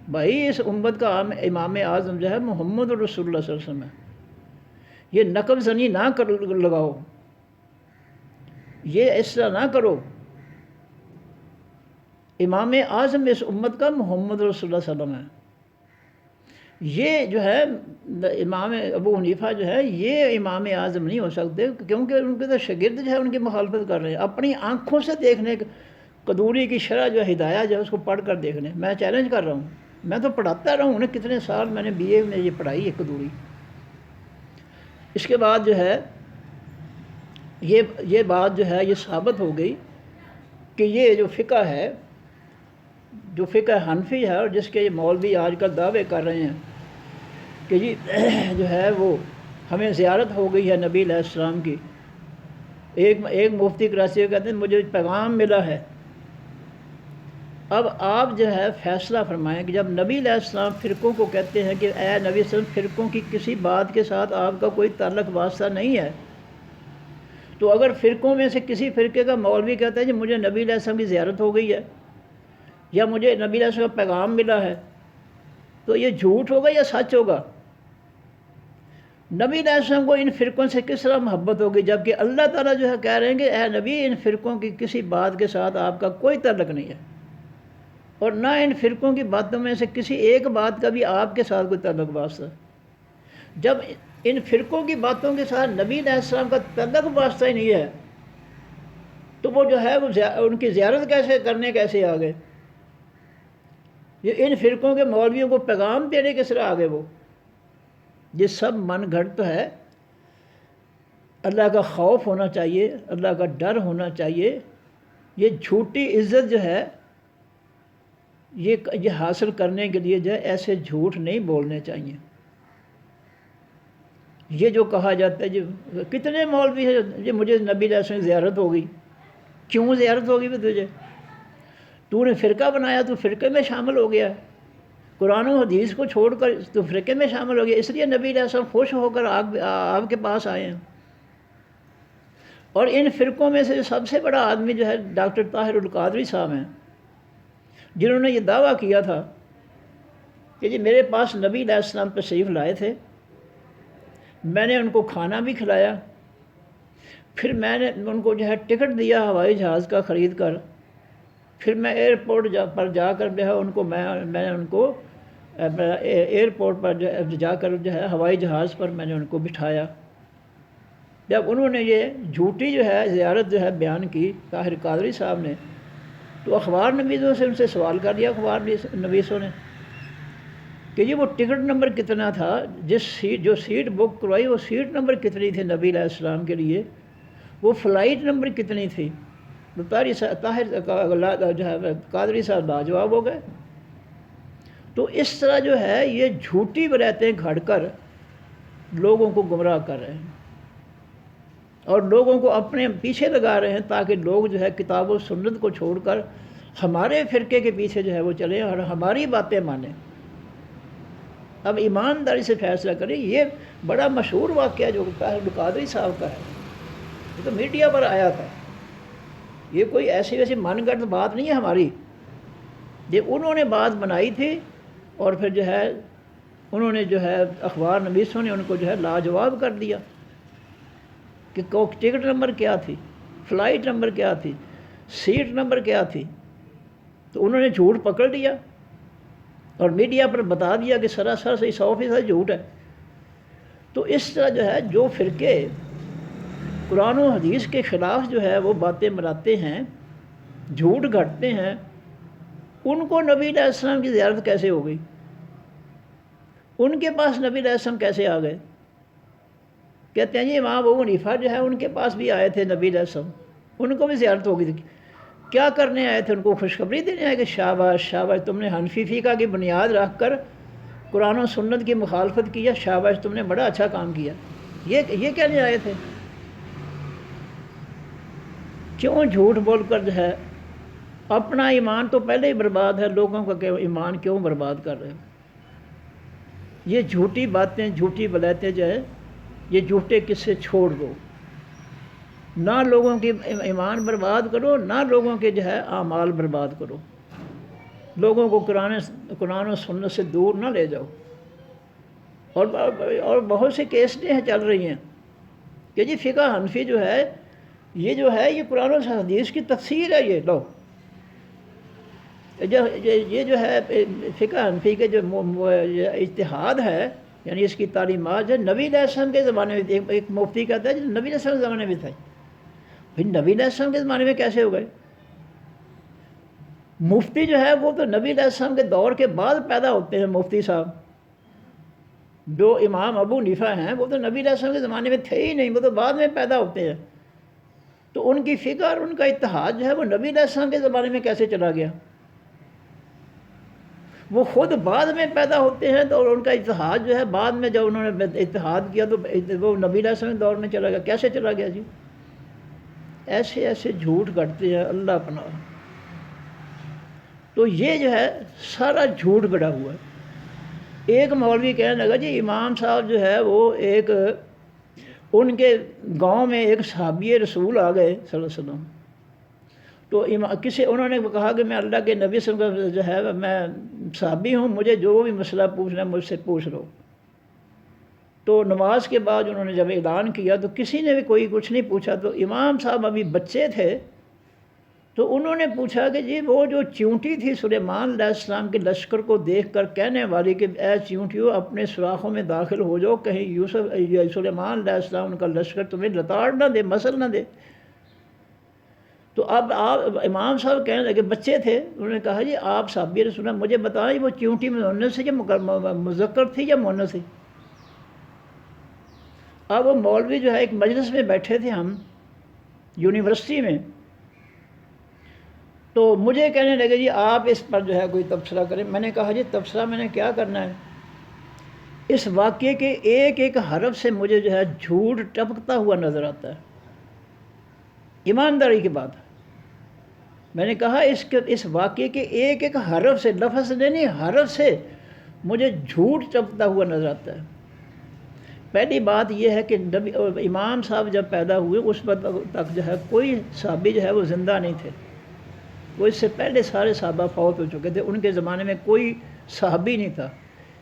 بھائی اس امت کا امام اعظم جو ہے محمد رسول اللہ صلی اللہ علیہ وسلم ہے، یہ نقب زنی نہ لگاؤ، یہ اس طرح نہ کرو۔ امام اعظم اس امت کا محمد رسول اللہ صلی اللہ علیہ وسلم ہے۔ یہ جو ہے امام ابو حنیفہ جو ہے یہ امام اعظم نہیں ہو سکتے، کیونکہ ان کے تو شاگرد جو ہے ان کی مخالفت کر رہے ہیں۔ اپنی آنکھوں سے دیکھنے قدوری کی شرح جو ہے ہدایہ جو ہے اس کو پڑھ کر دیکھنے۔ میں چیلنج کر رہا ہوں، میں تو پڑھاتا رہا ہوں انہیں، کتنے سال میں نے بی اے میں یہ پڑھائی ہے قدوری۔ اس کے بعد جو ہے یہ بات جو ہے یہ ثابت ہو گئی کہ یہ جو فقہ ہے، جو فقہ حنفی ہے، اور جس کے یہ مولوی آج کل دعوے کر رہے ہیں کہ جی جو ہے وہ ہمیں زیارت ہو گئی ہے نبی علیہ السلام کی۔ ایک مفتی کراچی کہتے ہیں مجھے پیغام ملا ہے۔ اب آپ جو ہے فیصلہ فرمائیں کہ جب نبی علیہ السلام فرقوں کو کہتے ہیں کہ اے نبی صلی اللہ علیہ وسلم فرقوں کی کسی بات کے ساتھ آپ کا کوئی تعلق واسطہ نہیں ہے، تو اگر فرقوں میں سے کسی فرقے کا مولوی کہتا ہے کہ مجھے نبی علیہ السلام کی زیارت ہو گئی ہے یا مجھے نبی علیہ السلام کا پیغام ملا ہے، تو یہ جھوٹ ہوگا یا سچ ہوگا؟ نبی علیہ السلام کو ان فرقوں سے کس طرح محبت ہوگی، جبکہ اللہ تعالیٰ جو ہے کہہ رہے ہیں کہ اے نبی ان فرقوں کی کسی بات کے ساتھ آپ کا کوئی تعلق نہیں ہے، اور نہ ان فرقوں کی باتوں میں سے کسی ایک بات کا بھی آپ کے ساتھ کوئی تعلق واسطہ۔ جب ان فرقوں کی باتوں کے ساتھ نبی علیہ السلام کا تعلق واسطہ ہی نہیں ہے، تو وہ جو ہے وہ ان کی زیارت کیسے آ گئے؟ یہ ان فرقوں کے مولویوں کو پیغام دینے کس طرح آگے؟ وہ یہ سب من گھڑت ہے۔ اللہ کا خوف ہونا چاہیے، اللہ کا ڈر ہونا چاہیے۔ یہ جھوٹی عزت جو ہے یہ حاصل کرنے کے لیے جو ہے ایسے جھوٹ نہیں بولنے چاہیے۔ یہ جو کہا جاتا ہے جی کتنے مولوی ہیں جی مجھے نبی علیہ السلام کی زیارت ہو گئی، کیوں زیارت ہوگی بھی تجھے؟ تو نے فرقہ بنایا، تو فرقے میں شامل ہو گیا ہے، قرآن و حدیث کو چھوڑ کر تو فرقے میں شامل ہو گیا، اس لیے نبی علیہ السلام خوش ہو کر آپ کے پاس آئے ہیں۔ اور ان فرقوں میں سے سب سے بڑا آدمی جو ہے ڈاکٹر طاہر القادری صاحب ہیں، جنہوں نے یہ دعویٰ کیا تھا کہ جی میرے پاس نبی علیہ السلام تشریف لائے تھے، میں نے ان کو کھانا بھی کھلایا، پھر میں نے ان کو جو ہے ٹکٹ دیا ہوائی جہاز کا خرید کر، پھر میں ایئرپورٹ پر جا کر جو ہے ان کو میں نے ان کو ایئرپورٹ پر جا کر جو ہے ہوائی جہاز پر میں نے ان کو بٹھایا۔ جب انہوں نے یہ جھوٹی جو ہے زیارت جو ہے بیان کی طاہر قادری صاحب نے، تو اخبار نویسوں سے ان سے سوال کر دیا اخبار نویسوں نے کہ جی وہ ٹکٹ نمبر کتنا تھا، جو سیٹ بک کروائی وہ سیٹ نمبر کتنی تھی نبی علیہ السلام کے لیے، وہ فلائٹ نمبر کتنی تھی؟ تو طاہر جو ہے قادری صاحب لاجواب ہو گئے۔ تو اس طرح جو ہے یہ جھوٹی برائتیں گھڑ کر لوگوں کو گمراہ کر رہے ہیں اور لوگوں کو اپنے پیچھے لگا رہے ہیں، تاکہ لوگ جو ہے کتاب و سنت کو چھوڑ کر ہمارے فرقے کے پیچھے جو ہے وہ چلیں اور ہماری باتیں مانیں. اب ایمانداری سے فیصلہ کریں. یہ بڑا مشہور واقعہ جو قادری صاحب کا ہے، یہ تو میڈیا پر آیا تھا. یہ کوئی ایسی ویسی من گھڑت بات نہیں ہے ہماری. یہ انہوں نے بات بنائی تھی اور پھر جو ہے انہوں نے جو ہے اخبار نویسوں نے ان کو جو ہے لاجواب کر دیا کہ ٹکٹ نمبر کیا تھی، فلائٹ نمبر کیا تھی، سیٹ نمبر کیا تھی. تو انہوں نے جھوٹ پکڑ لیا اور میڈیا پر بتا دیا کہ سراسر سے 100% جھوٹ ہے. تو اس طرح جو ہے جو فرقے قرآن و حدیث کے خلاف جو ہے وہ باتیں بناتے ہیں، جھوٹ گھڑتے ہیں، ان کو نبی علیہ السلام کی زیارت کیسے ہو گئی؟ ان کے پاس نبی علیہ السلام کیسے آ گئے؟ کہتے ہیں جی امام ابو حنیفہ جو ہے ان کے پاس بھی آئے تھے نبی علیہ السلام، ان کو بھی زیارت ہو گئی تھی. کیا کرنے آئے تھے؟ ان کو خوشخبری دینے آئے کہ شاباش شاباش تم نے حنفی فقہ کی بنیاد رکھ کر قرآن و سنت کی مخالفت کیا، شاباش تم نے بڑا اچھا کام کیا. یہ کہنے آئے تھے. کیوں جھوٹ بول کر جو ہے اپنا ایمان تو پہلے ہی برباد ہے، لوگوں کا ایمان کیوں برباد کر رہے ہیں؟ یہ جھوٹی باتیں، جھوٹی بلائتیں جو ہے، یہ جھوٹے قصے چھوڑ دو. نہ لوگوں کی ایمان برباد کرو، نہ لوگوں کے جو ہے اعمال برباد کرو. لوگوں کو قرآن و سنت سے دور نہ لے جاؤ. اور بہت سے کیسیں چل رہی ہیں کہ جی فقہ حنفی جو ہے یہ قرآن و حدیث کی تفسیر ہے. یہ لو یہ جو ہے فقہ حنفی کے جو اجتہاد ہے، یعنی اس کی تعلیمات جو نبی علیہ السلام کے زمانے میں، ایک مفتی کہتا ہے نبی علیہ السلام کے زمانے میں تھا. پھر نبی علیہ السلام کے زمانے میں کیسے ہو گئے؟ مفتی جو ہے وہ تو نبی علیہ السلام کے دور کے بعد پیدا ہوتے ہیں. مفتی صاحب جو امام ابو حنیفہ ہیں وہ تو نبی علیہ السلام کے زمانے میں تھے ہی نہیں، وہ تو بعد میں پیدا ہوتے ہیں. تو ان کی فقہ اور ان کا اتحاد جو ہے وہ نبی علیہ السلام کے زمانے میں کیسے چلا گیا؟ وہ خود بعد میں پیدا ہوتے ہیں تو ان کا اتحاد جو ہے بعد میں جب انہوں نے اتحاد کیا تو وہ نبی علیہ السلام کے دور میں چلا گیا. کیسے چلا گیا جی؟ ایسے جھوٹ گھڑتے ہیں، اللہ پناہ. تو یہ جو ہے سارا جھوٹ گڑا ہوا ہے. ایک مولوی کہنے لگا جی امام صاحب جو ہے وہ ایک ان کے گاؤں میں ایک صحابی رسول آ گئے صلی اللہ علیہ وسلم. تو انہوں نے کہا کہ میں اللہ کے نبی صلی اللہ علیہ وسلم جو ہے میں صحابی ہوں، مجھے جو بھی مسئلہ پوچھنا ہے مجھ سے پوچھ لو. تو نماز کے بعد انہوں نے جب اعلان کیا تو کسی نے بھی کوئی کچھ نہیں پوچھا. تو امام صاحب ابھی بچے تھے تو انہوں نے پوچھا کہ جی وہ جو چیونٹی تھی سلیمان علیہ السلام کے لشکر کو دیکھ کر کہنے والی کہ اے چیونٹیوں اپنے سوراخوں میں داخل ہو جاؤ، کہیں سلیمان علیہ السلام ان کا لشکر تمہیں لتاڑ نہ دے، مسل نہ دے. تو اب آپ امام صاحب کہنے لگے، بچے تھے، انہوں نے کہا جی آپ صحابی رسول اللہ مجھے بتائیں وہ چیونٹی مؤنث سے یا مذکر تھی یا مؤنث تھی؟ اب وہ مولوی جو ہے ایک مجلس میں بیٹھے تھے ہم یونیورسٹی میں، تو مجھے کہنے لگے جی آپ اس پر جو ہے کوئی تبصرہ کریں. میں نے کہا جی تبصرہ میں نے کیا کرنا ہے؟ اس واقعے کے ایک ایک حرف سے مجھے جو ہے جھوٹ ٹپکتا ہوا نظر آتا ہے. ایمانداری کی بات ہے. میں نے کہا اس واقعے کے ایک ایک حرف سے، لفظ نہیں حرف سے مجھے جھوٹ ٹپکتا ہوا نظر آتا ہے. پہلی بات یہ ہے کہ امام صاحب جب پیدا ہوئے اس وقت تک جو ہے کوئی صحابی جو ہے وہ زندہ نہیں تھے. وہ اس سے پہلے سارے صحابہ فوت ہو چکے تھے، ان کے زمانے میں کوئی صحابی نہیں تھا.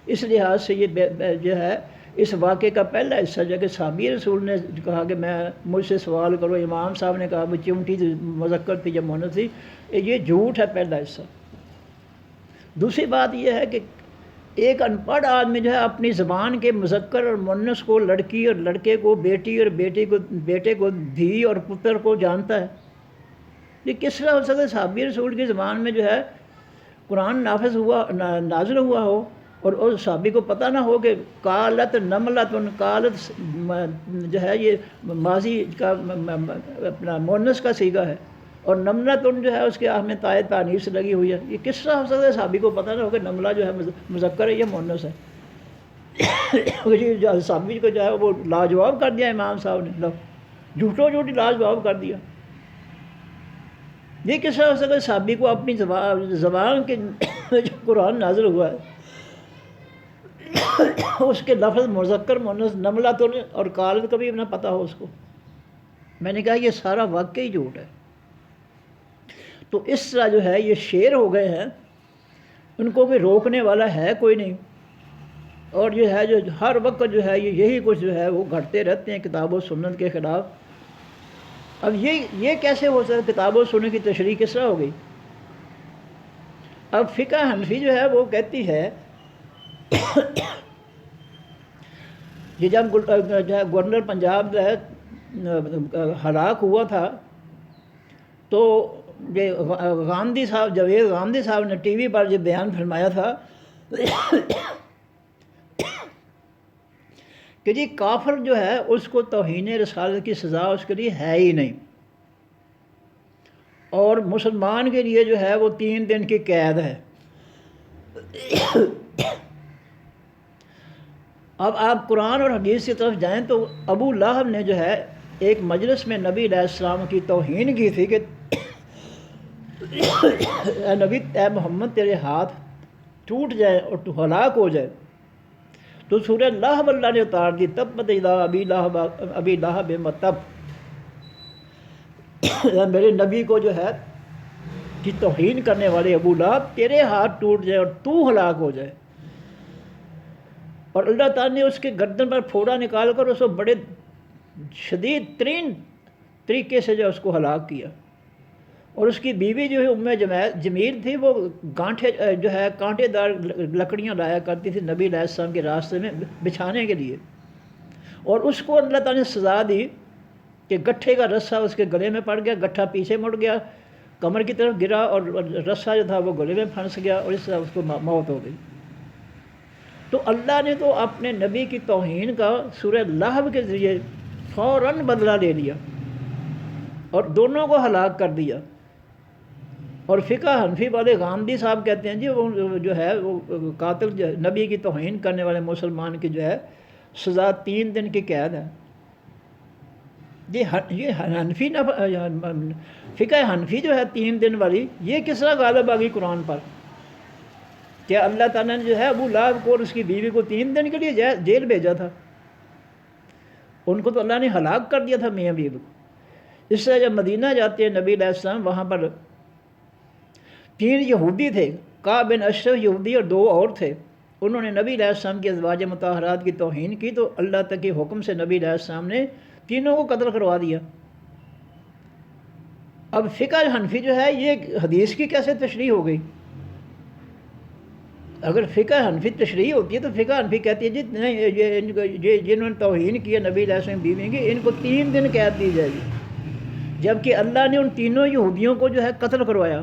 اس لحاظ سے یہ جو ہے اس واقعے کا پہلا حصہ جو ہے کہ صحابی رسول نے کہا کہ مجھ سے سوال کرو، امام صاحب نے کہا وہ چیونٹی مذکر تھی یا مؤنث تھی، یہ جھوٹ ہے پہلا حصہ. دوسری بات یہ ہے کہ ایک ان پڑھ آدمی جو ہے اپنی زبان کے مذکر اور مؤنث کو، لڑکی اور لڑکے کو، بیٹی اور بیٹے کو، دھی اور پتر کو جانتا ہے. یہ کس طرح ہو سکتا ہے صحابی رسول کی زبان میں جو ہے قرآن نازل ہوا ہو اور اس صحابی کو پتہ نہ ہو کہ قالت نملۃ، قالت جو ہے یہ ماضی کا اپنا مؤنث کا صیغہ ہے اور نملۃ جو ہے اس کے آخر میں تائے تانیث لگی ہوئی ہے. یہ کس طرح ہو سکتا ہے صحابی کو پتہ نہ ہو کہ نملہ جو ہے مذکر ہے یا مؤنث ہے؟ صحابی کو جو ہے وہ لاجواب کر دیا امام صاحب نے، جھوٹو جھوٹی لاجواب کر دیا. یہ کس طرح ہو سکتا ہے صحابی کو اپنی زبان کے جو قرآن نازل ہوا ہے اس کے لفظ مذکر مؤنث نملہ تو نہیں اور قالب کبھی نہ پتہ ہو اس کو؟ میں نے کہا یہ سارا واقعی جھوٹ ہے۔ تو اس طرح جو ہے یہ شیر ہو گئے ہیں، ان کو کوئی روکنے والا ہے کوئی نہیں، اور جو ہے جو ہر وقت جو ہے یہی کچھ جو ہے وہ گھٹتے رہتے ہیں کتاب و سنت کے خلاف۔ اب یہ کیسے ہو سکتا ہے؟ کتاب و سنت کی تشریح کس طرح ہو گئی؟ اب فقہ حنفی جو ہے وہ کہتی ہے یہ جب جو ہے گورنر پنجاب جو ہے ہلاک ہوا تھا تو یہ گاندھی صاحب جاوید گاندھی صاحب نے ٹی وی پر یہ بیان فرمایا تھا کہ جی کافر جو ہے اس کو توہین رسالت کی سزا اس کے لیے ہے ہی نہیں، اور مسلمان کے لیے جو ہے وہ 3 دن کی قید ہے۔ اب آپ قرآن اور حدیث کی طرف جائیں تو ابو لہب نے جو ہے ایک مجلس میں نبی علیہ السلام کی توہین کی تھی کہ اے نبی، اے محمد، تیرے ہاتھ ٹوٹ جائیں اور تو ہلاک ہو جائے، تو سورہ لہب اللہ نے اتار دی، تبت یدا ابی لہب وتب۔ میرے نبی کو جو ہے کہ توہین کرنے والے ابو لہب، تیرے ہاتھ ٹوٹ جائے اور تو ہلاک ہو جائے۔ اور اللہ تعالیٰ نے اس کے گردن پر پھوڑا نکال کر اس کو بڑے شدید ترین طریقے سے جو اس کو ہلاک کیا۔ اور اس کی بیوی جو ہے جمیل تھی، وہ گانٹھے جو ہے کانٹے دار لکڑیاں لایا کرتی تھی نبی علیہ السلام کے راستے میں بچھانے کے لیے، اور اس کو اللہ تعالیٰ نے سزا دی کہ گٹھے کا رسہ اس کے گلے میں پڑ گیا، گٹھا پیچھے مڑ گیا، کمر کی طرف گرا اور رسہ جو تھا وہ گلے میں پھنس گیا، اور اس طرح اس کو موت ہو گئی۔ تو اللہ نے تو اپنے نبی کی توہین کا سورہ لہب کے ذریعے فوراً بدلہ لے لیا اور دونوں کو ہلاک کر دیا۔ اور فقہ حنفی والے گاندھی صاحب کہتے ہیں جی وہ جو ہے وہ قاتل جو نبی کی توہین کرنے والے مسلمان کی جو ہے سزا 3 دن کی قید ہے۔ یہ حنفی فقہ حنفی جو ہے 3 دن والی، یہ کس طرح غالب آ گئی قرآن پر؟ کیا اللہ تعالیٰ نے جو ہے ابو لہب کو اور اس کی بیوی کو 3 دن کے لیے جیل بھیجا تھا؟ ان کو تو اللہ نے ہلاک کر دیا تھا میاں بیوی کو۔ اس طرح جب مدینہ جاتے ہیں نبی علیہ السلام، وہاں پر 3 یہودی تھے، کعب بن اشرف یہودی اور 2 اور تھے، انہوں نے نبی علیہ السلام کی ازواج مطہرات کی توہین کی، تو اللہ تک کے حکم سے نبی علیہ السلام نے تینوں کو قتل کروا دیا۔ اب فقہ حنفی جو ہے یہ حدیث کی کیسے تشریح ہو گئی؟ اگر فقہ حنفی تشریح ہوتی ہے تو فقہ حنفی کہتی ہے جی نہیں، جنہوں نے توہین کیا نبی علیہ السلام بیوی کی، ان کو 3 دن قید دی جائے گی، جبکہ اللہ نے ان تینوں یہودیوں کو جو ہے قتل کروایا۔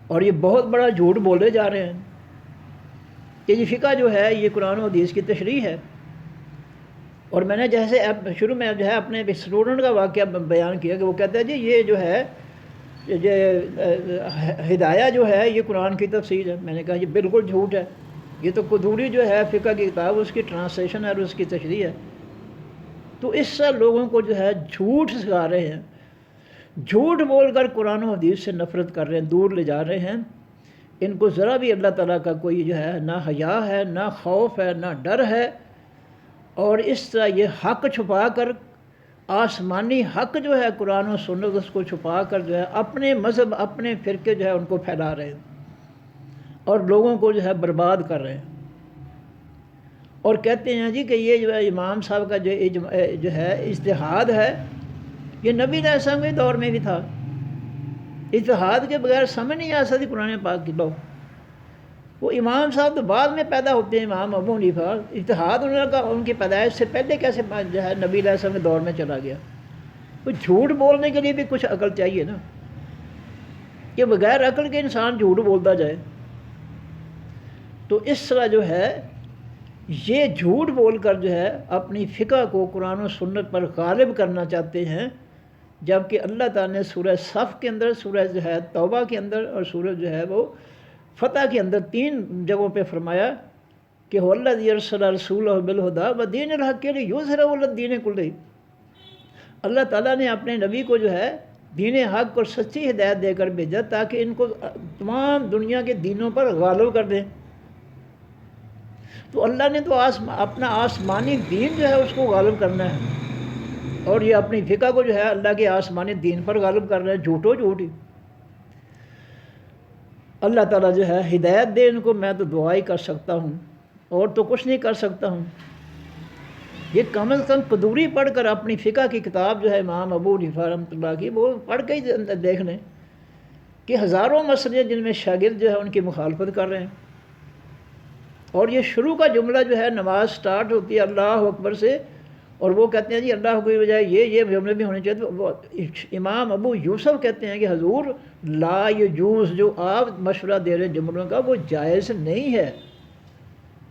اور یہ بہت بڑا جھوٹ بولے جا رہے ہیں کہ یہ فقہ جو ہے یہ قرآن و حدیث کی تشریح ہے۔ اور میں نے جیسے شروع میں جو ہے اپنے اسٹوڈنٹ کا واقعہ بیان کیا کہ وہ کہتا ہے جی یہ جو ہے یہ ہدایہ جو ہے یہ قرآن کی تفسیر ہے۔ میں نے کہا یہ بالکل جھوٹ ہے، یہ تو قدوری جو ہے فقہ کی کتاب اس کی ٹرانسلیشن ہے اور اس کی تشریح ہے۔ تو اس سے لوگوں کو جو ہے جھوٹ سکھا رہے ہیں، جھوٹ بول کر قرآن و حدیث سے نفرت کر رہے ہیں، دور لے جا رہے ہیں۔ ان کو ذرا بھی اللہ تعالیٰ کا کوئی جو ہے نہ حیا ہے، نہ خوف ہے، نہ ڈر ہے، اور اس طرح یہ حق چھپا کر، آسمانی حق جو ہے قرآن و سنت، اس کو چھپا کر جو ہے اپنے مذہب، اپنے فرقے جو ہے ان کو پھیلا رہے ہیں اور لوگوں کو جو ہے برباد کر رہے ہیں۔ اور کہتے ہیں جی کہ یہ جو ہے امام صاحب کا جو ہے اجتہاد ہے، یہ نبی علیہ السلام کے دور میں بھی تھا۔ اجتہاد کے بغیر سمجھ نہیں آ سکتی قرآن پاک کی لو۔ وہ امام صاحب تو بعد میں پیدا ہوتے ہیں، امام ابو حنیفہ، اجتہاد ان کی پیدائش سے پہلے کیسے جو ہے نبی علیہ السلام کے دور میں چلا گیا؟ تو جھوٹ بولنے کے لیے بھی کچھ عقل چاہیے نا، کہ بغیر عقل کے انسان جھوٹ بولتا جائے۔ تو اس طرح جو ہے یہ جھوٹ بول کر جو ہے اپنی فقہ کو قرآن و سنت پر غالب کرنا چاہتے ہیں، جبکہ اللہ تعالیٰ نے سورہ صف کے اندر، سورہ جو ہے توبہ کے اندر اور سورہ جو ہے وہ فتح کے اندر 3 جگہوں پہ فرمایا کہ وَالَّذِي أَرْسَلَ رَسُولَهُ بِالْهُدَىٰ وَدِينِ الْحَقِّ لِيُظْهِرَهُ عَلَى الدِّينِ كُلِّهِ۔ اللہ تعالیٰ نے اپنے نبی کو جو ہے دین حق اور سچی ہدایت دے کر بھیجا تاکہ ان کو تمام دنیا کے دینوں پر غالب کر دیں۔ تو اللہ نے تو اپنا آسمانی دین جو ہے اس کو غالب کرنا ہے، اور یہ اپنی فقہ کو جو ہے اللہ کے آسمانی دین پر غالب کر رہے ہیں، جھوٹو جھوٹی۔ اللہ تعالیٰ جو ہے ہدایت دے ان کو، میں تو دعا ہی کر سکتا ہوں، اور تو کچھ نہیں کر سکتا ہوں۔ یہ کم از کم قدوری پڑھ کر اپنی فقہ کی کتاب جو ہے امام ابو حنیفہ رحمۃ اللہ کی، وہ پڑھ کے ہی دیکھ لیں کہ ہزاروں مسئلے جن میں شاگرد جو ہے ان کی مخالفت کر رہے ہیں، اور یہ شروع کا جملہ جو ہے نماز سٹارٹ ہوتی ہے اللہ اکبر سے، اور وہ کہتے ہیں جی اللہ کی بجائے یہ جملے بھی ہونے چاہیے۔ تو امام ابو یوسف کہتے ہیں کہ حضور لا یجوز، جو آپ مشورہ دے رہے ہیں جملوں کا، وہ جائز نہیں ہے۔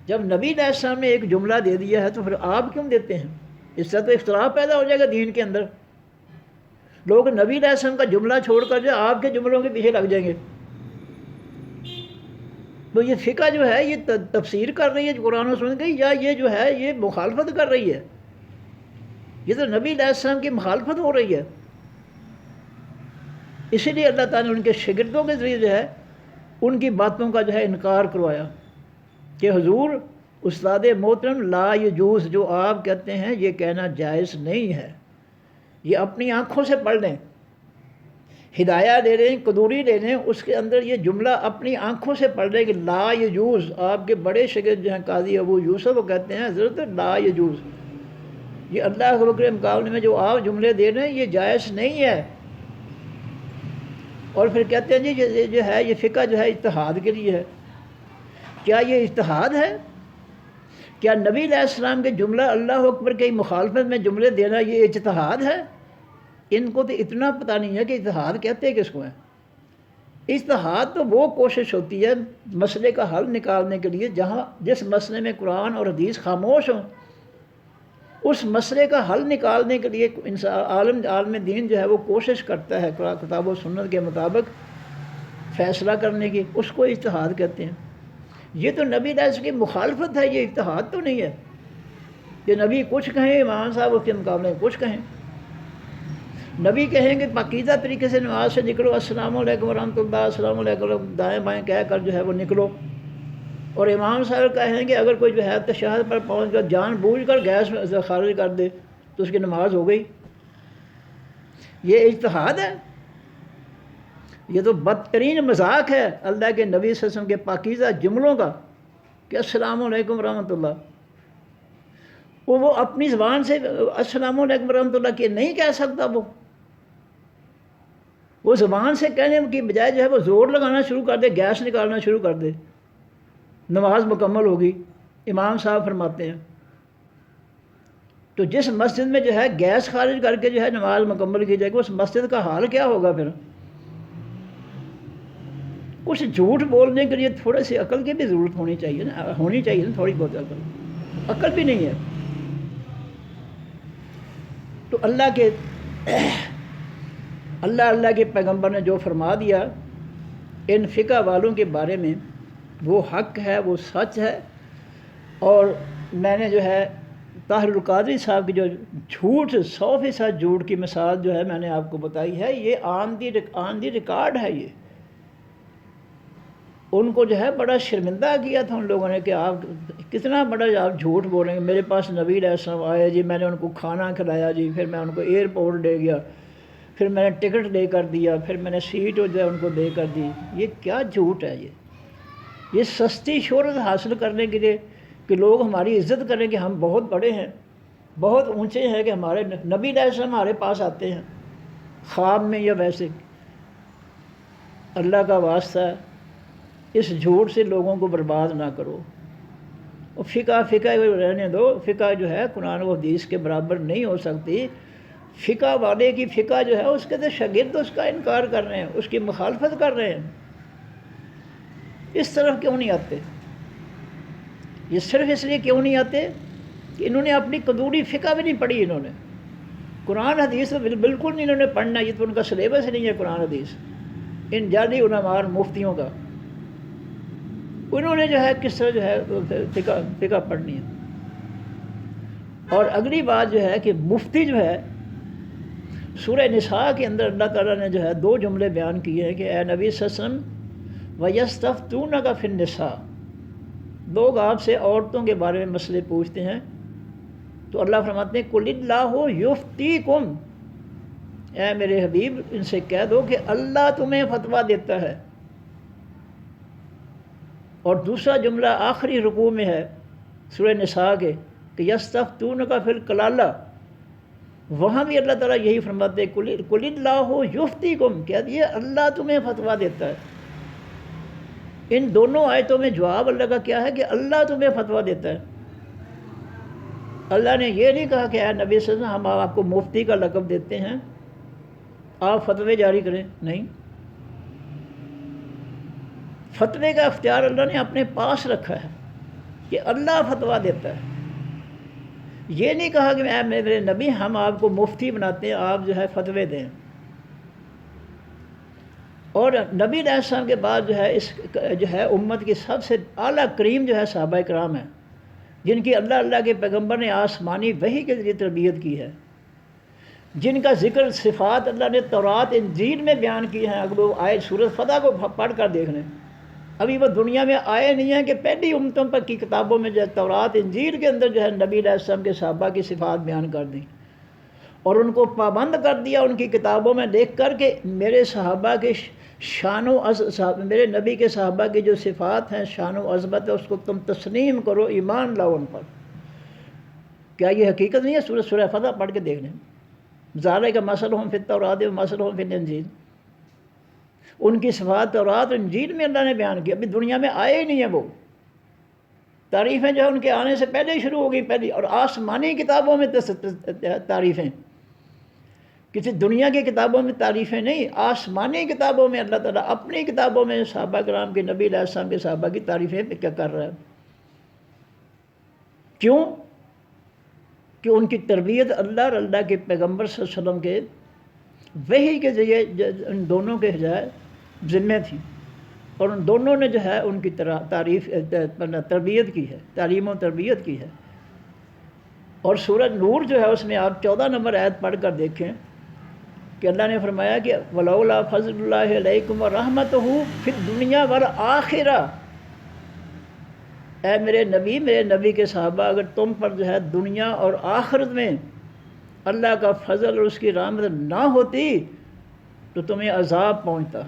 جب نبی علیہ السلام نے ایک جملہ دے دیا ہے تو پھر آپ کیوں دیتے ہیں؟ اس سے تو اختلاف پیدا ہو جائے گا دین کے اندر۔ لوگ نبی علیہ السلام کا جملہ چھوڑ کر جو آپ کے جملوں کے پیچھے لگ جائیں گے۔ تو یہ فقہ جو ہے یہ تفسیر کر رہی ہے قرآن و سنت کی، یا یہ جو ہے یہ مخالفت کر رہی ہے؟ یہ تو نبی علیہ السلام کی مخالفت ہو رہی ہے۔ اسی لیے اللہ تعالیٰ نے ان کے شاگردوں کے ذریعے جو ہے ان کی باتوں کا جو ہے انکار کروایا کہ حضور استاد محترم لا یجوز، جو آپ کہتے ہیں یہ کہنا جائز نہیں ہے۔ یہ اپنی آنکھوں سے پڑھ لیں، ہدایہ لے لیں، قدوری لے لیں، اس کے اندر یہ جملہ اپنی آنکھوں سے پڑھ لیں کہ لا یجوز۔ آپ کے بڑے شاگرد جو ہیں قاضی ابو یوسف وہ کہتے ہیں حضرت لا یجوز، یہ اللہ کے بکر مقابلے میں جو آپ جملے دے رہے ہیں یہ جائز نہیں ہے۔ اور پھر کہتے ہیں جی یہ جو ہے یہ فقہ جو ہے اجتہاد کے لیے ہے۔ کیا یہ اجتہاد ہے؟ کیا نبی علیہ السلام کے جملہ اللہ اکبر کی مخالفت میں جملے دینا یہ اجتہاد ہے؟ ان کو تو اتنا پتہ نہیں ہے کہ اجتہاد کہتے کس کو ہیں۔ اجتہاد تو وہ کوشش ہوتی ہے مسئلے کا حل نکالنے کے لیے جس مسئلے میں قرآن اور حدیث خاموش ہوں، اس مسئلے کا حل نکالنے کے لیے عالم دین جو ہے وہ کوشش کرتا ہے کتاب و سنت کے مطابق فیصلہ کرنے کی، اس کو اجتہاد کہتے ہیں۔ یہ تو نبی علیہ السلام کی مخالفت ہے، یہ اجتہاد تو نہیں ہے کہ نبی کچھ کہیں امام صاحب اس کے مقابلے میں کچھ کہیں۔ نبی کہیں گے پاکیزہ طریقے سے نماز سے نکلو، السلام علیکم ورحمۃ اللہ، السلام علیکم دائیں بائیں کہہ کر جو ہے وہ نکلو، اور امام صاحب کہیں گے اگر کوئی جو ہے تشہد پر پہنچ کر جان بوجھ کر گیس میں خارج کر دے تو اس کی نماز ہو گئی۔ یہ اجتہاد ہے؟ یہ تو بدترین مذاق ہے اللہ کے نبی صلی اللہ علیہ وسلم کے پاکیزہ جملوں کا کہ السلام علیکم ورحمۃ اللہ۔ وہ اپنی زبان سے السلام علیکم ورحمۃ اللہ کہ نہیں کہہ سکتا، وہ زبان سے کہنے کی بجائے جو ہے وہ زور لگانا شروع کر دے، گیس نکالنا شروع کر دے، نماز مکمل ہوگی۔ امام صاحب فرماتے ہیں تو جس مسجد میں جو ہے گیس خارج کر کے جو ہے نماز مکمل کی جائے گی، اس مسجد کا حال کیا ہوگا پھر؟ کچھ جھوٹ بولنے کے لیے تھوڑے سی عقل کی بھی ضرورت ہونی چاہیے نا، تھوڑی بہت عقل بھی نہیں ہے۔ تو اللہ کے پیغمبر نے جو فرما دیا ان فقہ والوں کے بارے میں وہ حق ہے، وہ سچ ہے۔ اور میں نے جو ہے طاہر القادری صاحب کی جو جھوٹ 100% جھوٹ کی مثال جو ہے میں نے آپ کو بتائی ہے، یہ آن دی ریکارڈ ہے۔ یہ ان کو جو ہے بڑا شرمندہ کیا تھا ان لوگوں نے کہ آپ کتنا بڑا آپ جھوٹ بول رہے ہیں۔ میرے پاس نبی علیہ السلام آئے جی، میں نے ان کو کھانا کھلایا جی، پھر میں ان کو ایئرپورٹ لے گیا، پھر میں نے ٹکٹ دے کر دیا، پھر میں نے سیٹ جو ہے ان کو دے کر دی۔ یہ کیا جھوٹ ہے؟ یہ سستی شہرت حاصل کرنے کے لیے کہ لوگ ہماری عزت کریں کہ ہم بہت بڑے ہیں، بہت اونچے ہیں، کہ ہمارے نبی علیہ السلام ہمارے پاس آتے ہیں خواب میں یا ویسے۔ اللہ کا واسطہ ہے اس جھوٹ سے لوگوں کو برباد نہ کرو۔ اور فقہ رہنے دو، فقہ جو ہے قرآن و حدیث کے برابر نہیں ہو سکتی۔ فقہ والے کی فقہ جو ہے اس کے تو شاگرد اس کا انکار کر رہے ہیں، اس کی مخالفت کر رہے ہیں۔ اس طرف کیوں نہیں آتے؟ یہ صرف اس لیے کیوں نہیں آتے کہ انہوں نے اپنی قدوری فقہ بھی نہیں پڑھی، انہوں نے قرآن حدیث تو بالکل نہیں انہوں نے پڑھنا، یہ تو ان کا سلیبس نہیں ہے قرآن حدیث۔ ان جعلی علماء اور مفتیوں کا انہوں نے جو ہے کس طرح جو ہے فقہ پڑھنی ہے۔ اور اگلی بات جو ہے کہ مفتی جو ہے سورہ نساء کے اندر اللہ تعالیٰ نے جو ہے 2 جملے بیان کیے ہیں کہ اے نبی صلی اللہ علیہ وسلم وَيَسْتَفْتُونَكَ فِي النِّسَاءِ، لوگ آپ سے عورتوں کے بارے میں مسئلے پوچھتے ہیں تو اللہ فرماتے ہیں قُلِ اللَّهُ يُفْتِيكُمْ، اے میرے حبیب ان سے کہہ دو کہ اللہ تمہیں فتویٰ دیتا ہے۔ اور دوسرا جملہ آخری رکوع میں ہے سورہ نساء کے کہ یستفتونک فی الکلالہ، وہاں بھی اللہ تعالیٰ یہی فرماتے ہیں قُلِ اللَّهُ یفتیکم، کہہ دیے اللہ تمہیں فتویٰ دیتا ہے۔ ان دونوں آیتوں میں جواب اللہ کا کیا ہے کہ اللہ تمہیں فتویٰ دیتا ہے۔ اللہ نے یہ نہیں کہا کہ اے نبی صلی اللہ علیہ وسلم ہم آپ کو مفتی کا لقب دیتے ہیں، آپ فتوے جاری کریں، نہیں، فتوے کا اختیار اللہ نے اپنے پاس رکھا ہے کہ اللہ فتویٰ دیتا ہے۔ یہ نہیں کہا کہ اے میرے نبی ہم آپ کو مفتی بناتے ہیں، آپ جو ہے فتوے دیں۔ اور نبی علیہ السلام کے بعد جو ہے اس جو ہے امت کی سب سے اعلیٰ کریم جو ہے صحابہ کرام ہیں، جن کی اللہ کے پیغمبر نے آسمانی وحی کے ذریعے تربیت کی ہے، جن کا ذکر صفات اللہ نے تورات انجیل میں بیان کی ہیں۔ اگر وہ آئے سورۃ فتح کو پڑھ کر دیکھ لیں، ابھی وہ دنیا میں آئے نہیں ہیں کہ پہلی امتوں پر کی کتابوں میں جو ہے تورات انجیل کے اندر جو ہے نبی علیہ السلام کے صحابہ کی صفات بیان کر دیں اور ان کو پابند کر دیا ان کی کتابوں میں دیکھ کر کہ میرے صحابہ کے شان و میرے نبی کے صحابہ کی جو صفات ہیں، شان و عظمت ہے، اس کو تم تسلیم کرو، ایمان لاؤ ان پر۔ کیا یہ حقیقت نہیں ہے؟ سورہ فتح پڑھ کے دیکھ لیں، ذالک مثلہم فی التوراۃ و مثلہم فی الانجیل، ان کی صفات تورات اور انجیل میں اللہ نے بیان کی، ابھی دنیا میں آئے ہی نہیں ہیں وہ۔ تعریفیں جو ہے ان کے آنے سے پہلے ہی شروع ہو گئی پہلی، اور آسمانی کتابوں میں تعریفیں، کسی دنیا کی کتابوں میں تعریفیں نہیں، آسمانی کتابوں میں اللہ تعالیٰ اپنی کتابوں میں صحابہ کرام کے نبی علیہ السلام کے صحابہ کی تعریفیں کیا کر رہا ہے۔ کیوں؟ کہ ان کی تربیت اللہ اور اللہ کے پیغمبر صلی اللہ علیہ وسلم کے وحی کے ذریعے ان دونوں کے ذمہ تھی، اور ان دونوں نے جو ہے ان کی تربیت کی ہے، تعلیم و تربیت کی ہے۔ اور سورہ نور جو ہے اس میں آپ 14 نمبر آیت پڑھ کر دیکھیں کہ اللہ نے فرمایا کہ وَلَوْلَا فَضْلُ اللَّهِ عَلَيْكُمْ وَرَحْمَتُهُ فِي الدُّنْيَا وَالْآخِرَةِ، اے میرے نبی کے صحابہ، اگر تم پر جو ہے دنیا اور آخرت میں اللہ کا فضل اور اس کی رحمت نہ ہوتی تو تمہیں عذاب پہنچتا۔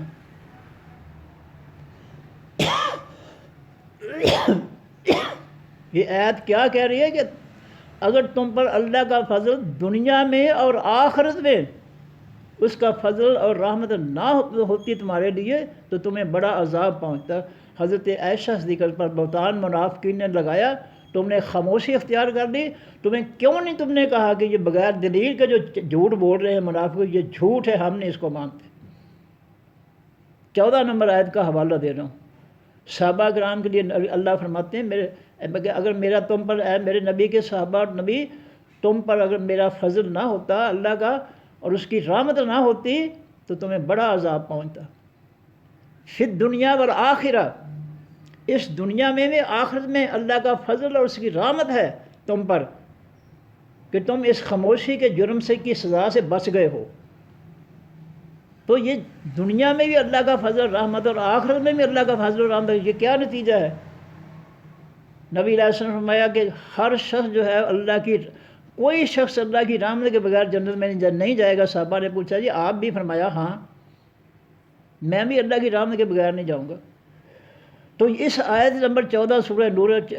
یہ آیت کیا کہہ رہی ہے کہ اگر تم پر اللہ کا فضل دنیا میں اور آخرت میں اس کا فضل اور رحمت نہ ہوتی تمہارے لیے تو تمہیں بڑا عذاب پہنچتا۔ حضرت عائشہ صدیقہ پر بہتان منافقین نے لگایا، تم نے خاموشی اختیار کر لی، تمہیں کیوں نہیں تم نے کہا کہ یہ بغیر دلیل کے جو جھوٹ بول رہے ہیں منافق، یہ جھوٹ ہے، ہم نہیں اس کو مانتے۔ 14 نمبر آیت کا حوالہ دے رہا ہوں۔ صحابہ کرام کے لیے اللہ فرماتے ہیں اگر میرا تم پر، اے میرے نبی کے صحابہ اور نبی، تم پر اگر میرا فضل نہ ہوتا اللہ کا اور اس کی رحمت نہ ہوتی تو تمہیں بڑا عذاب پہنچتا۔ فی الدنیا والآخرہ، اس دنیا میں بھی آخرت میں اللہ کا فضل اور اس کی رحمت ہے تم پر کہ تم اس خاموشی کے جرم سے کی سزا سے بچ گئے ہو۔ تو یہ دنیا میں بھی اللہ کا فضل رحمت اور آخرت میں بھی اللہ کا فضل و رحمت، یہ کیا نتیجہ ہے؟ نبی علیہ السلام نے فرمایا کہ ہر شخص جو ہے اللہ کی، کوئی شخص اللہ کی رحمت کے بغیر جنت میں نہیں جائے گا۔ صحابہ نے پوچھا جی آپ بھی؟ فرمایا ہاں، میں بھی اللہ کی رحمت کے بغیر نہیں جاؤں گا۔ تو اس آیت نمبر 14 سورہ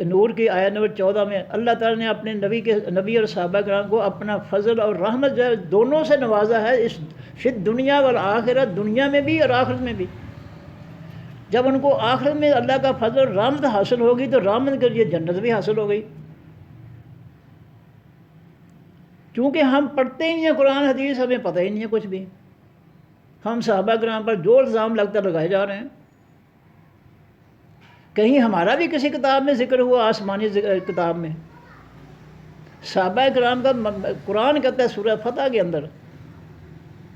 نور کی آیت نمبر 14 میں اللہ تعالیٰ نے اپنے نبی اور صحابہ کرام کو اپنا فضل اور رحمت جو ہے دونوں سے نوازا ہے، اس فی الدنیا والآخرہ، دنیا میں بھی اور آخرت میں بھی۔ جب ان کو آخرت میں اللہ کا فضل اور رحمت حاصل ہوگی تو رحمت کے لیے جنت بھی حاصل ہو گئی۔ چونکہ ہم پڑھتے ہی نہیں ہیں قرآن حدیث، ہمیں پتہ ہی نہیں ہے کچھ بھی، ہم صحابہ کرام پر جو الزام لگتا لگائے جا رہے ہیں۔ کہیں ہمارا بھی کسی کتاب میں ذکر ہوا، آسمانی کتاب میں؟ صحابہ کرام کا قرآن کہتا ہے سورہ فتح کے اندر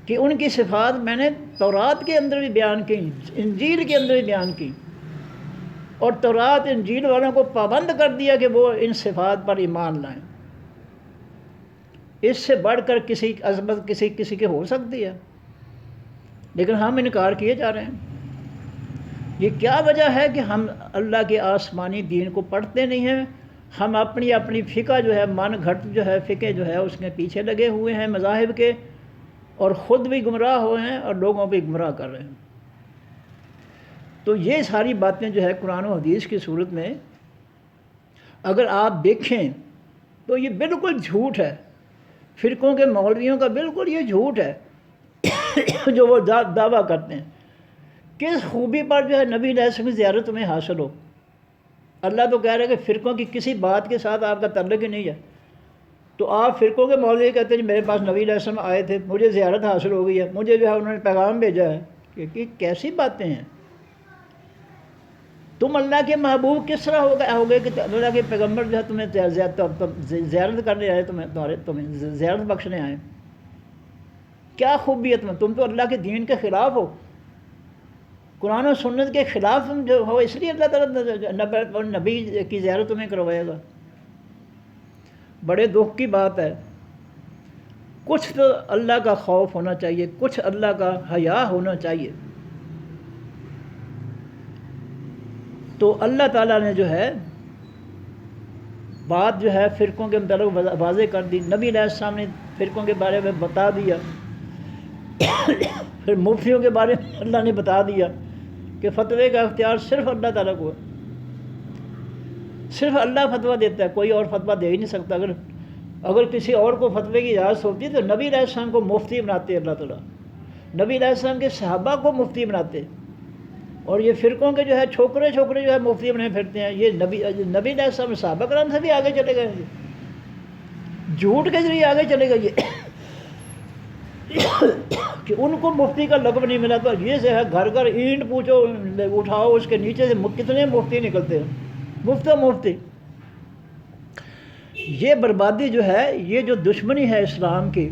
کہ ان کی صفات میں نے تورات کے اندر بھی بیان کی، انجیل کے اندر بھی بیان کی، اور تورات انجیل والوں کو پابند کر دیا کہ وہ ان صفات پر ایمان لائیں۔ اس سے بڑھ کر کسی عظمت کسی کی ہو سکتی ہے؟ لیکن ہم انکار کیے جا رہے ہیں۔ یہ کیا وجہ ہے کہ ہم اللہ کے آسمانی دین کو پڑھتے نہیں ہیں؟ ہم اپنی فقہ جو ہے، من گھٹ جو ہے فقہ جو ہے اس کے پیچھے لگے ہوئے ہیں مذاہب کے، اور خود بھی گمراہ ہوئے ہیں اور لوگوں بھی گمراہ کر رہے ہیں۔ تو یہ ساری باتیں جو ہے قرآن و حدیث کی صورت میں اگر آپ دیکھیں تو یہ بالکل جھوٹ ہے، فرقوں کے مولویوں کا بالکل یہ جھوٹ ہے جو وہ دعویٰ کرتے ہیں۔ کس خوبی پر جو ہے نبی علیہ السلام کی زیارت تمہیں حاصل ہو؟ اللہ تو کہہ رہے کہ فرقوں کی کسی بات کے ساتھ آپ کا تعلق ہی نہیں ہے، تو آپ فرقوں کے مولوی کہتے ہیں جی میرے پاس نبی علیہ السلام آئے تھے، مجھے زیارت حاصل ہو گئی ہے، مجھے جو ہے انہوں نے پیغام بھیجا ہے۔ کہ کیسی باتیں ہیں؟ تم اللہ کے محبوب کس طرح ہو گئے کہ اللہ کے پیغمبر جو ہے تمہیں زیارت کرنے آئے، تمہیں زیارت بخشنے آئے؟ کیا خوبی ہے تم تو اللہ کے دین کے خلاف ہو، قرآن و سنت کے خلاف تم جو ہو، اس لیے اللہ تعالیٰ نبی کی زیارت تمہیں کروائے گا۔ بڑے دکھ کی بات ہے۔ کچھ تو اللہ کا خوف ہونا چاہیے، کچھ اللہ کا حیا ہونا چاہیے۔ تو اللہ تعالیٰ نے جو ہے بات جو ہے فرقوں کے متعلق واضح کر دی، نبی علیہ السلام نے فرقوں کے بارے میں بتا دیا، پھر مفتیوں کے بارے میں اللہ نے بتا دیا کہ فتوے کا اختیار صرف اللہ تعالیٰ کو ہے، صرف اللہ فتویٰ دیتا ہے، کوئی اور فتویٰ دے ہی نہیں سکتا۔ اگر کسی اور کو فتوے کی اجازت ہوتی تو نبی علیہ السلام کو مفتی بناتے اللہ تعالیٰ، نبی علیہ السلام کے صحابہ کو مفتی بناتے، اور یہ فرقوں کے جو ہے چھوکرے جو ہے مفتی بنے پھرتے ہیں، یہ نبی علیہ السلام صحابہ کرام سے بھی آگے چلے گئے، جھوٹ کے ذریعے آگے چلے گئے کہ ان کو مفتی کا لقب نہیں ملا، تو یہ سے ہے گھر گھر اینٹ پوچھو اٹھاؤ، اس کے نیچے سے کتنے مفتی نکلتے ہیں، مفتی۔ یہ بربادی جو ہے، یہ جو دشمنی ہے اسلام کی،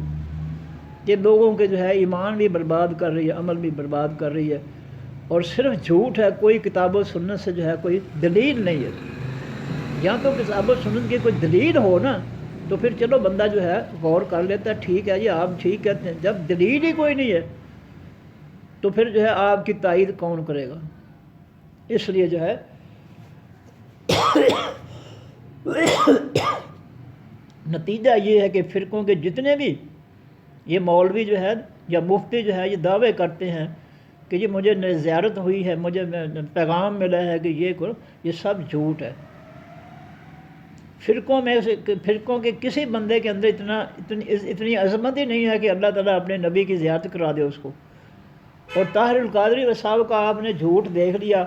یہ لوگوں کے جو ہے ایمان بھی برباد کر رہی ہے، عمل بھی برباد کر رہی ہے، اور صرف جھوٹ ہے، کوئی کتاب و سنت سے جو ہے کوئی دلیل نہیں ہے۔ یا تو کتاب و سنت کی کوئی دلیل ہو نا تو پھر چلو بندہ جو ہے غور کر لیتا ہے، ٹھیک ہے جی آپ ٹھیک کہتے ہیں۔ جب دلیل ہی کوئی نہیں ہے تو پھر جو ہے آپ کی تائید کون کرے گا؟ اس لیے جو ہے نتیجہ یہ ہے کہ فرقوں کے جتنے بھی یہ مولوی جو ہے یا مفتی جو ہے یہ دعوے کرتے ہیں کہ یہ مجھے زیارت ہوئی ہے، مجھے پیغام ملا ہے کہ یہ کرو، یہ سب جھوٹ ہے۔ فرقوں کے کسی بندے کے اندر اتنی عظمت ہی نہیں ہے کہ اللہ تعالیٰ اپنے نبی کی زیارت کرا دے اس کو۔ اور طاہر القادری صاحب کا آپ نے جھوٹ دیکھ لیا،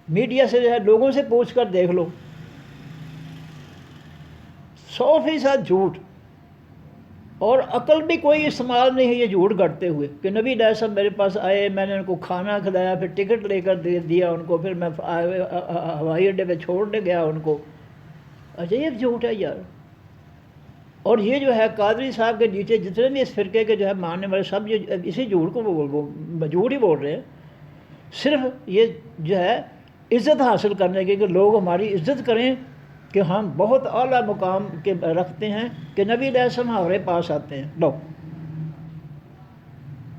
میڈیا سے جو ہے لوگوں سے پوچھ کر دیکھ لو، 100% جھوٹ، اور عقل بھی کوئی استعمال نہیں ہے یہ جھوٹ گھڑتے ہوئے کہ نبی علیہ السلام میرے پاس آئے، میں نے ان کو کھانا کھلایا، پھر ٹکٹ لے کر دیا ان کو، پھر میں ہوائی اڈے پہ چھوڑنے گیا ان کو۔ عجیب جھوٹ ہے یار۔ اور یہ جو ہے قادری صاحب کے نیچے جتنے بھی اس فرقے کے جو ہے ماننے والے سب یہ اسی جھوٹ کو جھوٹ ہی بول رہے ہیں، صرف یہ جو ہے عزت حاصل کرنے کے کہ لوگ ہماری عزت کریں کہ ہم بہت اعلیٰ مقام کے رکھتے ہیں کہ نبی علیہ السلام ہمارے پاس آتے ہیں۔ لو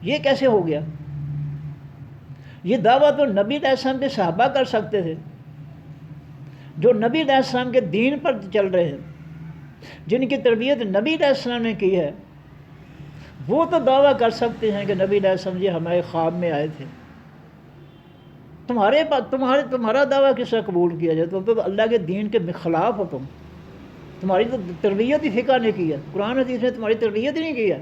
یہ کیسے ہو گیا؟ یہ دعویٰ تو نبی علیہ السلام کے صحابہ کر سکتے تھے، جو نبی علیہ السلام کے دین پر چل رہے ہیں، جن کی تربیت نبی علیہ السلام نے کی ہے، وہ تو دعویٰ کر سکتے ہیں کہ نبی علیہ السلام جی ہمارے خواب میں آئے تھے۔ تمہارا دعویٰ کس طرح قبول کیا جائے؟ تم تو اللہ کے دین کے خلاف ہو، تمہاری تو تربیت ہی فقہ نے کی ہے، قرآن حدیث نے تمہاری تربیت ہی نہیں کی ہے۔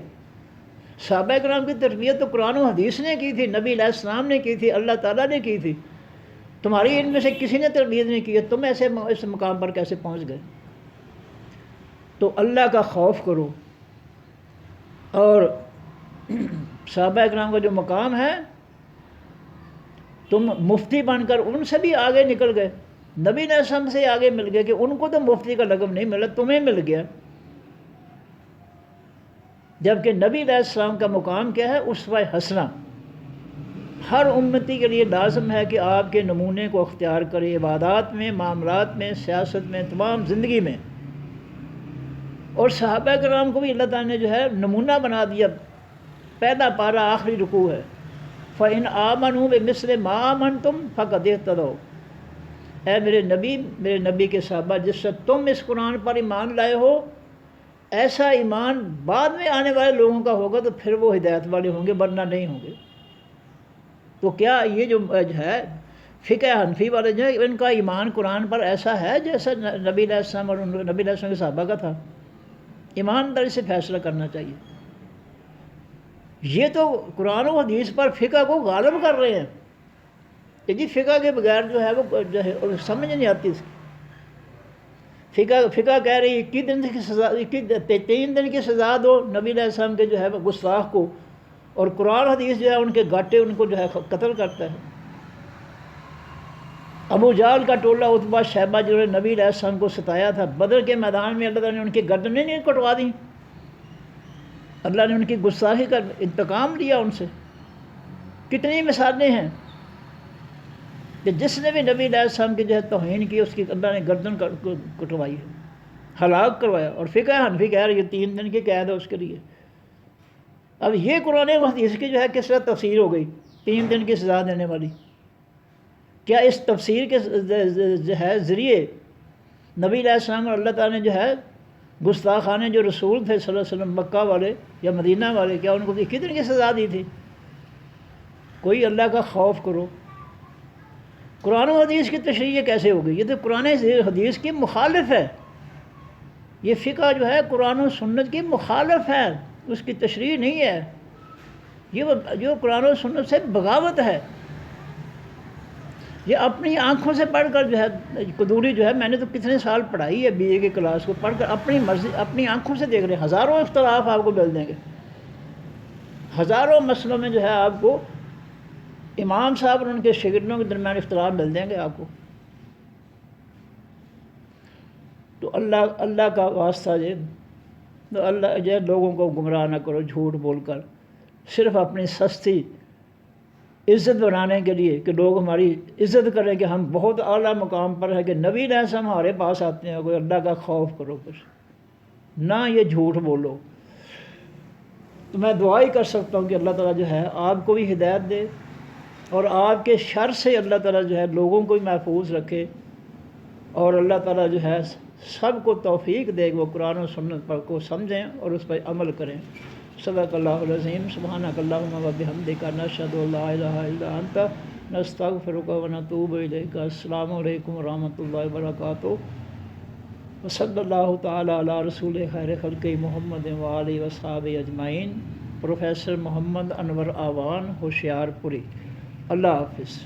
صحابہ کرام کی تربیت تو قرآن و حدیث نے کی تھی، نبی علیہ السلام نے کی تھی، اللہ تعالیٰ نے کی تھی، تمہاری ان میں سے کسی نے تربیت نہیں کی ہے، تم ایسے اس مقام پر کیسے پہنچ گئے؟ تو اللہ کا خوف کرو، اور صحابہ کرام کا جو مقام ہے تم مفتی بن کر ان سے بھی آگے نکل گئے، نبی علیہ السلام سے آگے مل گئے کہ ان کو تو مفتی کا لقب نہیں ملا، تمہیں مل گیا، جبکہ نبی علیہ السلام کا مقام کیا ہے؟ اسوہ حسنہ۔ ہر امتی کے لیے لازم ہے کہ آپ کے نمونے کو اختیار کرے، عبادات میں، معاملات میں، سیاست میں، تمام زندگی میں۔ اور صحابہ کرام کو بھی اللہ تعالیٰ نے جو ہے نمونہ بنا دیا. پہلا پارہ آخری رکوع ہے. فَإِنْ آمَنُوا بِمِثْلِ مَا آمَنْتُمْ فَقَدِ اهْتَدَوْا. اے میرے نبی کے صحابہ، جس سے تم اس قرآن پر ایمان لائے ہو، ایسا ایمان بعد میں آنے والے لوگوں کا ہوگا تو پھر وہ ہدایت والے ہوں گے، ورنہ نہیں ہوں گے. تو کیا یہ جو ہے فقہ حنفی والے جو ہے، ان کا ایمان قرآن پر ایسا ہے جیسا نبی علیہ السلام اور نبی علیہ السلام کے صحابہ کا تھا؟ ایمانداری سے فیصلہ کرنا چاہیے. یہ تو قرآن و حدیث پر فقہ کو غالب کر رہے ہیں کہ جی فقہ کے بغیر جو ہے وہ جو ہے سمجھ نہیں آتی اس کی. فقہ کہہ رہی 21 دن کی سزا، 3 دن کی سزا دو نبی علیہ السلام کے جو ہے گستاخ کو، اور قرآن حدیث جو ہے ان کے گھاٹے ان کو جو ہے قتل کرتا ہے. ابو جہل کا ٹولہ عتبہ شیبہ جنہوں نے نبی علیہ السلام کو ستایا تھا، بدر کے میدان میں اللہ تعالیٰ نے ان کی گردنیں نہیں کٹوا دیں. اللہ نے ان کی گستاخی کا انتقام لیا ان سے. کتنی مثالیں ہیں کہ جس نے بھی نبی علیہ السلام کی جو ہے توہین کی، اس کی اللہ نے گردن کٹوائی ہے، ہلاک کروایا. اور فقہ حنفی کہہ رہی ہے 3 دن کی قید ہے اس کے لیے. اب یہ قرآن و حدیث کی جو ہے کس طرح تفسیر ہو گئی 3 دن کی سزا دینے والی؟ کیا اس تفسیر کے جو ہے ذریعے نبی علیہ السلام اور اللہ تعالیٰ نے جو ہے گستاخانے جو رسول تھے صلی اللہ علیہ وسلم مکہ والے یا مدینہ والے، کیا ان کو 21 دن کی سزا دی تھی؟ کوئی اللہ کا خوف کرو. قرآن و حدیث کی تشریح یہ کیسے ہوگی؟ یہ تو قرآن حدیث کی مخالف ہے. یہ فقہ جو ہے قرآن و سنت کی مخالف ہے، اس کی تشریح نہیں ہے. یہ جو قرآن و سنت سے بغاوت ہے. یہ اپنی آنکھوں سے پڑھ کر جو ہے قدوری جو ہے، میں نے تو کتنے سال پڑھائی ہے BA کی کلاس کو، پڑھ کر اپنی مرضی اپنی آنکھوں سے دیکھ رہے ہیں. ہزاروں اختلاف آپ کو مل دیں گے، ہزاروں مسئلوں میں جو ہے آپ کو امام صاحب اور ان کے شاگردوں کے درمیان اختلاف مل دیں گے آپ کو. تو اللہ کا واسطہ جو تو اللہ جو ہے لوگوں کو گمراہ نہ کرو جھوٹ بول کر، صرف اپنی سستی عزت بنانے کے لیے کہ لوگ ہماری عزت کریں کہ ہم بہت اعلیٰ مقام پر ہیں، کہ نبی علیہ السلام ہمارے پاس آتے ہیں. کوئی اللہ کا خوف کرو پھر نہ یہ جھوٹ بولو. تو میں دعا ہی کر سکتا ہوں کہ اللہ تعالیٰ جو ہے آپ کو بھی ہدایت دے، اور آپ کے شر سے اللہ تعالیٰ جو ہے لوگوں کو بھی محفوظ رکھے، اور اللہ تعالیٰ جو ہے سب کو توفیق دے کہ وہ قرآن و سنت پر کو سمجھیں اور اس پر عمل کریں. صدق اللہ العظیم. سبحانک اللہم و بحمدک، نشہد ان لا الہ الا انت، نستغفرک و نتوب الیک. السلام علیکم ورحمۃ اللہ وبرکاتہ. وصلی اللہ تعالی علی رسول خیر خلق محمد وآلہ وصحبہ اجمعین. پروفیسر محمد انور آوان، ہوشیار پوری. اللہ حافظ.